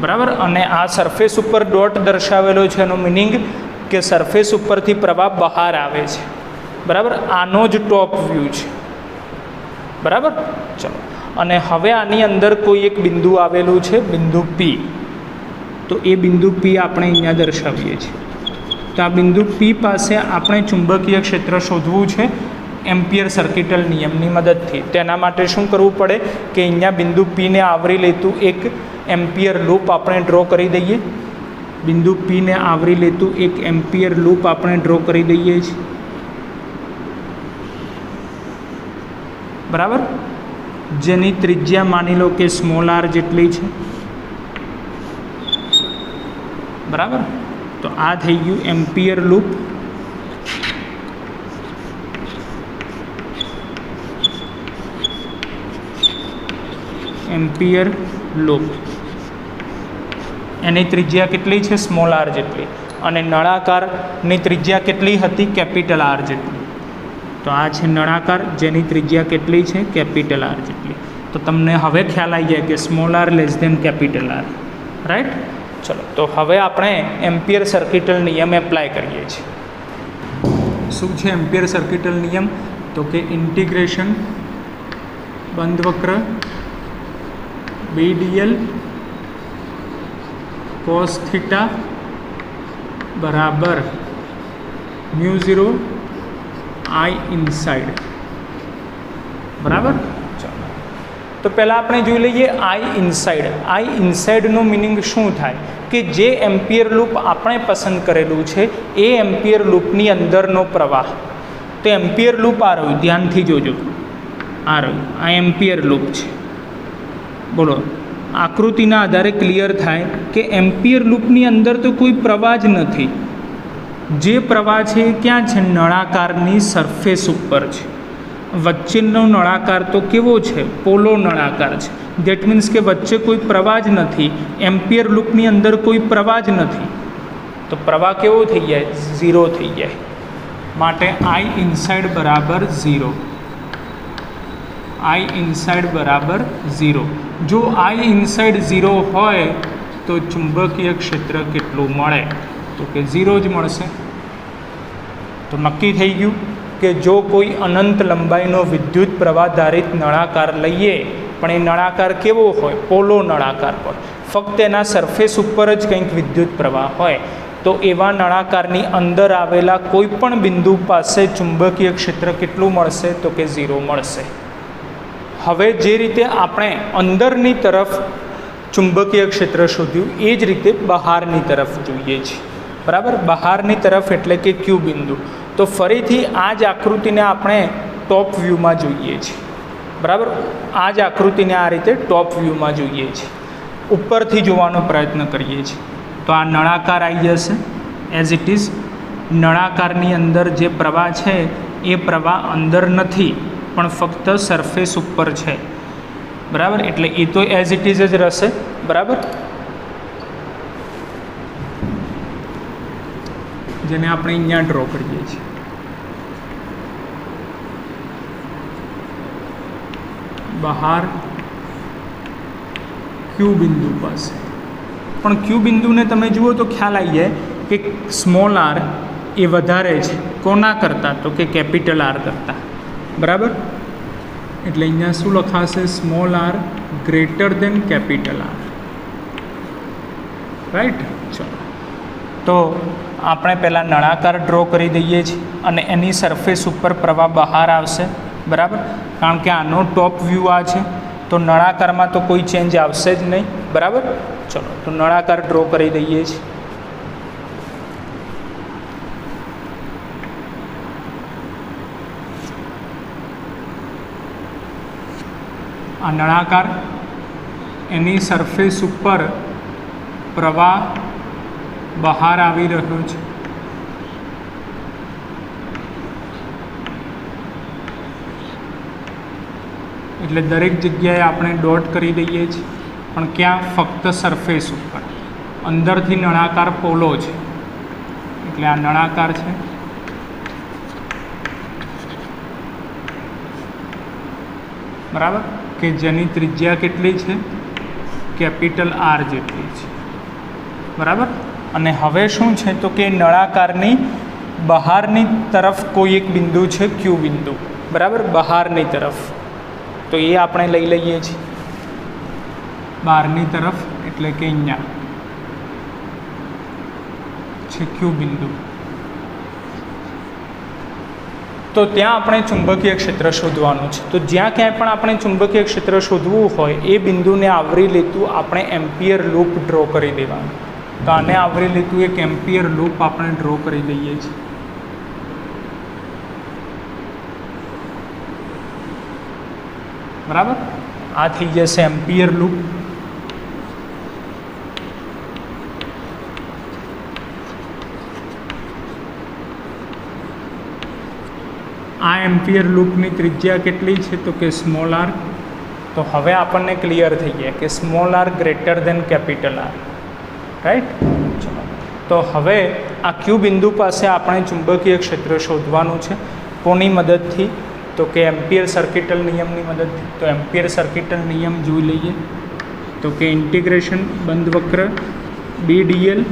બરાબર. અને આ સરફેસ ઉપર ડોટ દર્શાવેલો છે એનો મિનિંગ કે સરફેસ ઉપરથી પ્રવાહ બહાર આવે છે. બરાબર. આનો જ ટોપ વ્યૂ છે. બરાબર. ચલો, અને હવે આની અંદર કોઈ એક બિંદુ આવેલું છે, બિંદુ પી. તો એ બિંદુ પી આપણે અહીંયા દર્શાવીએ છીએ. તો આ બિંદુ પી પાસે આપણે ચુંબકીય ક્ષેત્ર શોધવું છે એમ્પિયર સર્કિટલ નિયમની મદદથી. તેના માટે શું કરવું પડે કે અહીંયા બિંદુ પીને આવરી લેતું એક એમ્પિયર લૂપ આપણે ડ્રો કરી દઈએ. બિંદુ પીને આવરી લેતું એક એમ્પિયર લૂપ આપણે ડ્રો કરી દઈએ છીએ. બરાબર. જેની ત્રિજ્યા માની લો કે સ્મોલ આર જેટલી છે. બરાબર. તો આ થઈ ગયું એમ્પિયર લૂપ. એમ્પિયર લૂપ એની ત્રિજ્યા કેટલી છે? સ્મોલ આર જેટલી. અને નળાકારની ત્રિજ્યા કેટલી હતી? કેપિટલ આર જેટલી. તો આ છે નળાકાર, જેની ત્રિજ્યા કેટલી છે? કેપિટલ આર જેટલી. તો તમને હવે ખ્યાલ આવી જાય કે small R less than capital R. Right. ચલો, તો હવે આપણે એમ્પિયર સર્કિટલ નિયમ એપ્લાય કરીએ છીએ. શું છે એમ્પિયર સર્કિટલ નિયમ? તો કે ઇન્ટિગ્રેશન બંધ વક્ર BDL cos થીટા બરાબર મ્યુ 0 I ઇનસાઇડ. બરાબર. ચાલો, તો પહેલાં આપણે જોઈ લઈએ I ઇનસાઇડ. I ઇનસાઇડનો મિનિંગ શું થાય કે જે એમ્પિયર લૂપ આપણે પસંદ કરેલું છે એ એમ્પિયર લૂપની અંદરનો પ્રવાહ. તો એમ્પિયર લૂપ આ રહ્યું, ધ્યાનથી જોજો. આ રહ્યું, આ એમ્પિયર લૂપ છે. બોલો, આકૃતિના આધારે ક્લિયર થાય કે એમ્પિયર લૂપની અંદર તો કોઈ પ્રવાહ જ નથી. જે પ્રવાહ છે એ ક્યાં છે? નળાકારની સરફેસ ઉપર છે. વચ્ચેનો નળાકાર તો કેવો છે? પોલો નળાકાર છે. દેટ મીન્સ કે વચ્ચે કોઈ પ્રવાહ જ નથી. એમ્પિયર લૂપની અંદર કોઈ પ્રવાહ જ નથી. તો પ્રવાહ કેવો થઈ જાય? ઝીરો થઈ જાય. માટે I ઇનસાઇડ બરાબર ઝીરો. I ઇનસાઇડ બરાબર ઝીરો. જો I ઇનસાઇડ ઝીરો હોય તો ચુંબકીય ક્ષેત્ર કેટલું મળે? તો કે ઝીરો જ મળશે. તો નક્કી થઈ ગયું કે જો કોઈ અનંત લંબાઈનો વિદ્યુત પ્રવાહ ધારિત નળાકાર લઈએ, પણ એ નળાકાર કેવો હોય? પોલો નળાકાર હોય. ફક્ત એના સરફેસ ઉપર જ કંઈક વિદ્યુત પ્રવાહ હોય, તો એવા નળાકારની અંદર આવેલા કોઈ પણ બિંદુ પાસે ચુંબકીય ક્ષેત્ર કેટલું મળશે? તો કે ઝીરો મળશે. હવે જે રીતે આપણે અંદરની તરફ ચુંબકીય ક્ષેત્ર શોધ્યું એ જ રીતે બહારની તરફ જોઈએ છીએ. બરાબર. બહારની તરફ એટલે કે ક્યુ બિંદુ. તો ફરીથી આ જ આકૃતિને આપણે ટોપ વ્યૂમાં જોઈએ છીએ. બરાબર. આ જ આકૃતિને આ રીતે ટોપ વ્યૂમાં જોઈએ છીએ, ઉપરથી જોવાનો પ્રયત્ન કરીએ છીએ. તો આ નળાકાર આવી જશે એઝ ઇટ ઇઝ. નળાકારની અંદર જે પ્રવાહ છે એ પ્રવાહ અંદર નથી, પણ ફક્ત સરફેસ ઉપર છે. બરાબર. એટલે એ તો એઝ ઇટ ઇઝ જ રહેશે. બરાબર. જેને આપણે અહીંયા ડ્રો કરીએ છીએ. બહાર ક્યુ બિંદુ પાસે. પણ ક્યુ બિંદુને તમે જુઓ તો ખ્યાલ આવી જાય કે સ્મોલ આર એ વધારે છે. કોના કરતાં? તો કે કેપિટલ આર કરતાં. બરાબર. એટલે અહીંયા શું લખાશે? Small R greater than capital R. Right. ચલો, તો આપણે પહેલાં નળાકાર ડ્રો કરી દઈએ છીએ અને એની સરફેસ ઉપર પ્રવાહ બહાર આવશે. બરાબર. કારણ કે આનો ટોપ વ્યૂ આ છે, તો નળાકારમાં તો કોઈ ચેન્જ આવશે જ નહીં. બરાબર. ચલો, તો નળાકાર ડ્રો કરી દઈએ છીએ. આ નળાકાર, એની સરફેસ ઉપર પ્રવાહ બહાર આવી રહ્યો છે. એટલે દરેક જગ્યાએ આપણે ડોટ કરી દઈએ છીએ, પણ ક્યાં? ફક્ત સરફેસ ઉપર. અંદરથી નળાકાર પોલો છે, એટલે આ નળાકાર છે. બરાબર. કે જેની ત્રિજ્યા કેટલી છે? કેપિટલ આર જેટલી છે, બરાબર. અને હવે શું છે તો કે નળાકારની બહારની તરફ કોઈ એક બિંદુ છે ક્યુ બિંદુ, બરાબર, બહારની તરફ. તો એ આપણે લઈ લઈએ છીએ બહારની તરફ, એટલે કે અહીંયા છે ક્યુ બિંદુ. તો ત્યાં આપણે ચુંબકીય ક્ષેત્ર શોધવાનું છે. તો જ્યાં ક્યાંય પણ આપણે ચુંબકીય ક્ષેત્ર શોધવું હોય એ બિંદુને આવરી લેતું આપણે એમ્પિયર લૂપ ડ્રો કરી દેવાનું. તો આને આવરી લેતું એક એમ્પિયર લૂપ આપણે ડ્રો કરી દઈએ છીએ. બરાબર, આ થઈ જશે એમ્પિયર લૂપ. આ એમ્પિયર લૂપની ત્રિજ્યા કેટલી છે તો કે સ્મોલ આર. તો હવે આપણને ક્લિયર થઈ ગયા કે small R greater than capital R, right. તો હવે આ ક્યુ બિંદુ પાસે આપણે ચુંબકીય ક્ષેત્ર શોધવાનું છે. કોની મદદથી તો કે એમ્પિયર સર્કિટલ નિયમની મદદથી. તો એમ્પિયર સર્કિટલ નિયમ જોઈ લઈએ. તો કે ઇન્ટિગ્રેશન બંધ વક્ર BDL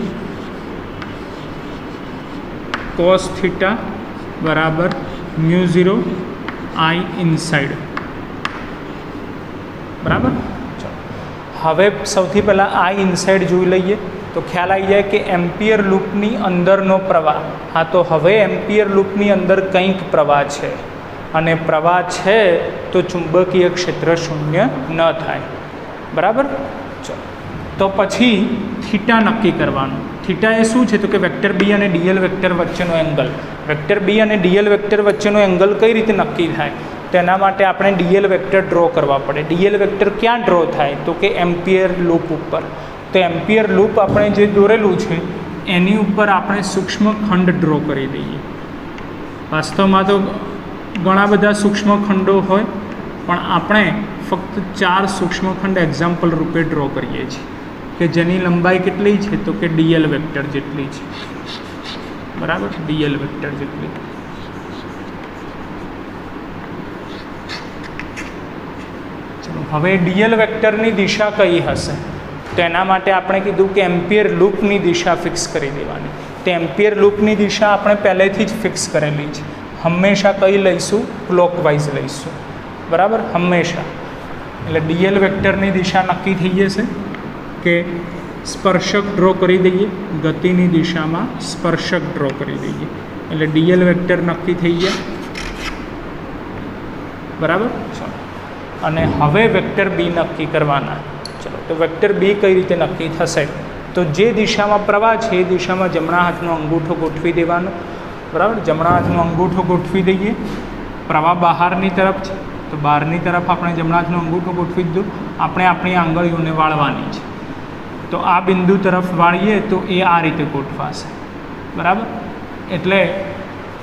cos થીટા બરાબર μ0 I ઇનસાઇડ, બરાબર. હવે સૌથી પહેલાં I ઇનસાઇડ જોઈ લઈએ તો ખ્યાલ આવી જાય કે એમ્પિયર લૂપની અંદરનો પ્રવાહ. હા, તો હવે એમ્પિયર લૂપની અંદર કંઈક પ્રવાહ છે અને પ્રવાહ છે તો ચુંબકીય ક્ષેત્ર શૂન્ય ન થાય, બરાબર. તો પછી થીટા નક્કી કરવાનું. થીટા એ શું છે તો કે વેક્ટર બી અને ડીએલ વેક્ટર વચ્ચેનો એંગલ. વેક્ટર બી અને ડીએલ વેક્ટર વચ્ચેનો એંગલ કઈ રીતે નક્કી થાય? તેના માટે આપણે ડીએલ વેક્ટર ડ્રો કરવા પડે. ડીએલ વેક્ટર ક્યાં ડ્રો થાય તો કે એમ્પિયર લૂપ ઉપર. તો એમ્પિયર લૂપ આપણે જે દોરેલું છે એની ઉપર આપણે સૂક્ષ્મ ખંડ ડ્રો કરી દઈએ. વાસ્તવમાં તો ઘણા બધા સૂક્ષ્મ ખંડો હોય, પણ આપણે ફક્ત 4 સૂક્ષ્મખંડ એક્ઝામ્પલ રૂપે ડ્રો કરીએ છીએ કે જેની લંબાઈ કેટલી છે તો કે ડીએલ વેક્ટર જેટલી છે, બરાબર. ડીએલ વેક્ટર જેટલી. ચલો, હવે ડીએલ વેક્ટરની દિશા કઈ હશે તો એના માટે આપણે કીધું કે એમ્પિયર લૂપની દિશા ફિક્સ કરી દેવાની. તો એમ્પિયર લૂપની દિશા આપણે પહેલેથી જ ફિક્સ કરેલી છે. હંમેશા કઈ લઈશું? ક્લોકવાઇઝ લઈશું, બરાબર, હંમેશા. એટલે ડીએલ વેક્ટરની દિશા નક્કી થઈ જશે કે સ્પર્શક ડ્રો કરી દઈએ, ગતિની દિશામાં સ્પર્શક ડ્રો કરી દઈએ એટલે ડીએલ વેક્ટર નક્કી થઈ ગયા, બરાબર. ચલો, અને હવે વેક્ટર બી નક્કી કરવાના. ચલો, તો વેક્ટર બી કઈ રીતે નક્કી થશે તો જે દિશામાં પ્રવાહ છે એ દિશામાં જમણા હાથનો અંગૂઠો ગોઠવી દેવાનો, બરાબર. જમણા હાથનો અંગૂઠો ગોઠવી દઈએ. પ્રવાહ બહારની તરફ છે તો બહારની તરફ આપણે જમણા હાથનો અંગૂઠો ગોઠવી દીધો. આપણે આપણી આંગળીઓને વાળવાની છે. તો આ બિંદુ તરફ વાળીએ તો એ આ રીતે ગોઠવાશે, બરાબર. એટલે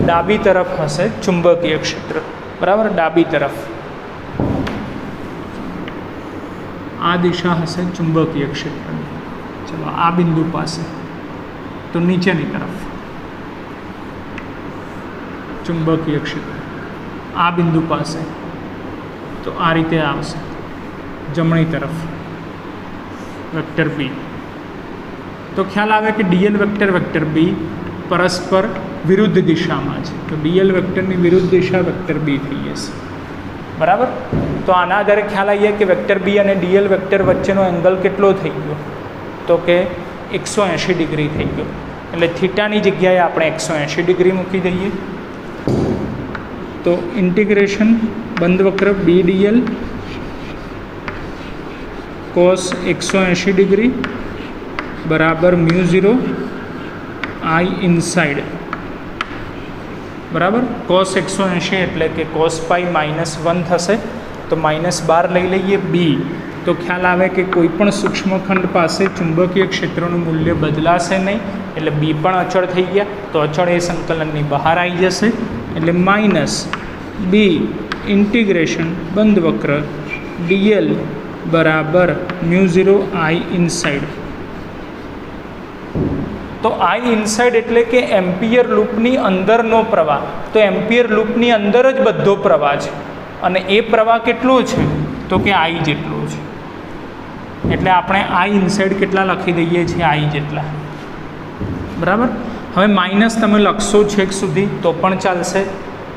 ડાબી તરફ હશે ચુંબકીય ક્ષેત્ર, બરાબર, ડાબી તરફ. આ દિશા હશે ચુંબકીય ક્ષેત્રની. ચલો, આ બિંદુ પાસે તો નીચેની તરફ ચુંબકીય ક્ષેત્ર. આ બિંદુ પાસે તો આ રીતે આવશે જમણી તરફ વેક્ટર બી. તો ખ્યાલ આવે કે ડીએલ વેક્ટર વેક્ટર બી પરસ્પર વિરુદ્ધ દિશામાં છે. તો ડીએલ વેક્ટરની વિરુદ્ધ દિશા વેક્ટર બી થઈ જશે, બરાબર. તો આના આધારે ખ્યાલ આવી જાય કે વેક્ટર બી અને ડીએલ વેક્ટર વચ્ચેનો એંગલ કેટલો થઈ ગયો તો કે 180 ડિગ્રી થઈ ગયો. એટલે થીટાની જગ્યાએ આપણે 180 ડિગ્રી મૂકી દઈએ. તો ઇન્ટિગ્રેશન બંધ વક્ર BDL cos 180 ડિગ્રી બરાબર μ0 I ઇનસાઇડ, બરાબર. cos 180 એટલે કે cos પાઈ -1 થશે તો -12 લઈ લઈએ બી. તો ખ્યાલ આવે કે કોઈ પણ સૂક્ષ્મખંડ પાસે ચુંબકીય ક્ષેત્રનું મૂલ્ય બદલાશે નહીં એટલે બી પણ અચળ થઈ ગયા. તો અચળ એ સંકલનની બહાર આવી જશે એટલે -b ઇન્ટિગ્રેશન બંધ વક્ર DL બરાબર μ0 I ઇનસાઇડ. તો I ઇનસાઇડ એટલે કે એમ્પિયર લૂપની અંદરનો પ્રવાહ. તો એમ્પિયર લૂપની અંદર જ બધો પ્રવાહ છે અને એ પ્રવાહ કેટલો છે તો કે I જેટલો છે, એટલે આપણે આઈ ઇનસાઇડ કેટલા લખી દઈએ છીએ આઈ જેટલા, બરાબર. હવે માઇનસ તમે લખશો છેક સુધી તો પણ ચાલશે,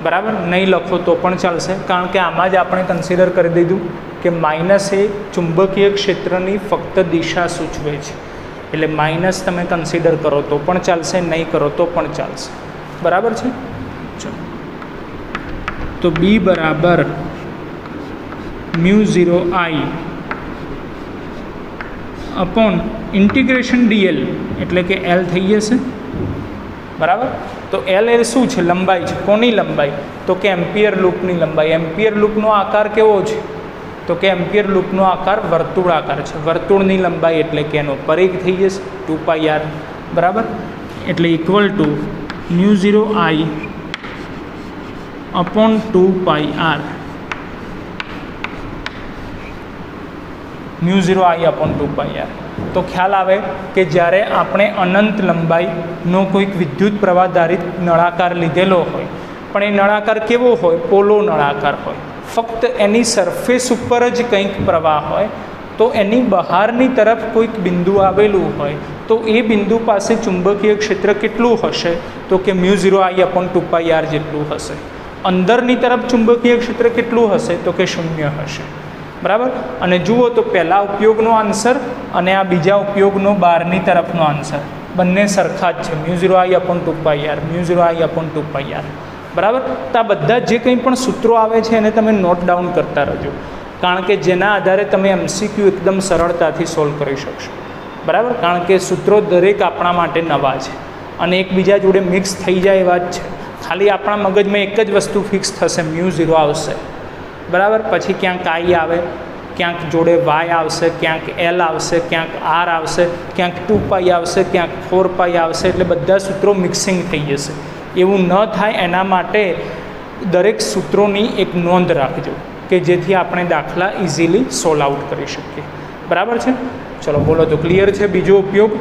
બરાબર. નહીં લખો તો પણ ચાલશે, કારણ કે આમાં જ આપણે કન્સિડર કરી દીધું કે માઇનસ એ ચુંબકીય ક્ષેત્રની ફક્ત દિશા સૂચવે છે, એટલે માઇનસ તમે કન્સિડર કરો તો પણ ચાલશે, નહીં કરો તો પણ ચાલશે, બરાબર છે. ચલો તો બી બરાબર μ0I અપોન ઇન્ટિગ્રેશન ડીએલ એટલે કે એલ થઈ જશે, બરાબર. તો એલ એ શું છે? લંબાઈ છે. કોની લંબાઈ? તો કે એમ્પિયર લૂપની લંબાઈ. એમ્પિયર લૂપનો આકાર કેવો છે? તો કે એમ્પિયર લૂપનો આકાર વર્તુળાકાર છે. વર્તુળની લંબાઈ એટલે કે એનો પરિઘ થઈ જશે 2πr, બરાબર. એટલે equal to μ0I upon 2πr, μ0I upon 2πr. તો ખ્યાલ આવે કે જ્યારે આપણે અનંત લંબાઈનો કોઈક વિદ્યુત પ્રવાહધારિત નળાકાર લીધેલો હોય, પણ એ નળાકાર કેવો હોય? પોલો નળાકાર હોય. ફક્ત એની સરફેસ ઉપર જ કંઈક પ્રવાહ હોય, તો એની બહારની તરફ કોઈક બિંદુ આવેલું હોય, તો એ બિંદુ પાસે ચુંબકીય ક્ષેત્ર કેટલું હશે? તો કે μ0I અપોન 2πr જેટલું હશે. અંદરની તરફ ચુંબકીય ક્ષેત્ર કેટલું હશે? તો કે 0 હશે, બરાબર. અને જુઓ તો પહેલા ઉપયોગનો આન્સર અને આ બીજા ઉપયોગનો બહારની તરફનો આન્સર બંને સરખા જ છે, μ0I upon 2πr, μ0I upon 2πr, બરાબર. તો આ બધા જે કંઈ પણ સૂત્રો આવે છે એને તમે નોટ ડાઉન કરતા રહેજો, કારણ કે જેના આધારે તમે MCQ એકદમ સરળતાથી સોલ્વ કરી શકશો, બરાબર. કારણ કે સૂત્રો દરેક આપણા માટે નવા છે અને એકબીજા જોડે મિક્સ થઈ જાય એવા જ છે. ખાલી આપણા મગજમાં એક જ વસ્તુ ફિક્સ થશે, μ0 આવશે, બરાબર. પછી ક્યાંક આઈ આવે, ક્યાંક જોડે વાય આવશે, ક્યાંક એલ આવશે, ક્યાંક આર આવશે, ક્યાંક 2π આવશે, ક્યાંક 4π આવશે. એટલે બધા સૂત્રો મિક્સિંગ થઈ જશે. એવું ન થાય એના માટે દરેક સૂત્રોની એક નોંધ રાખજો કે જેથી આપણે દાખલા ઇઝીલી સોલ્વ આઉટ કરી શકીએ, બરાબર છે. ચલો બોલો તો ક્લિયર છે બીજો ઉપયોગ?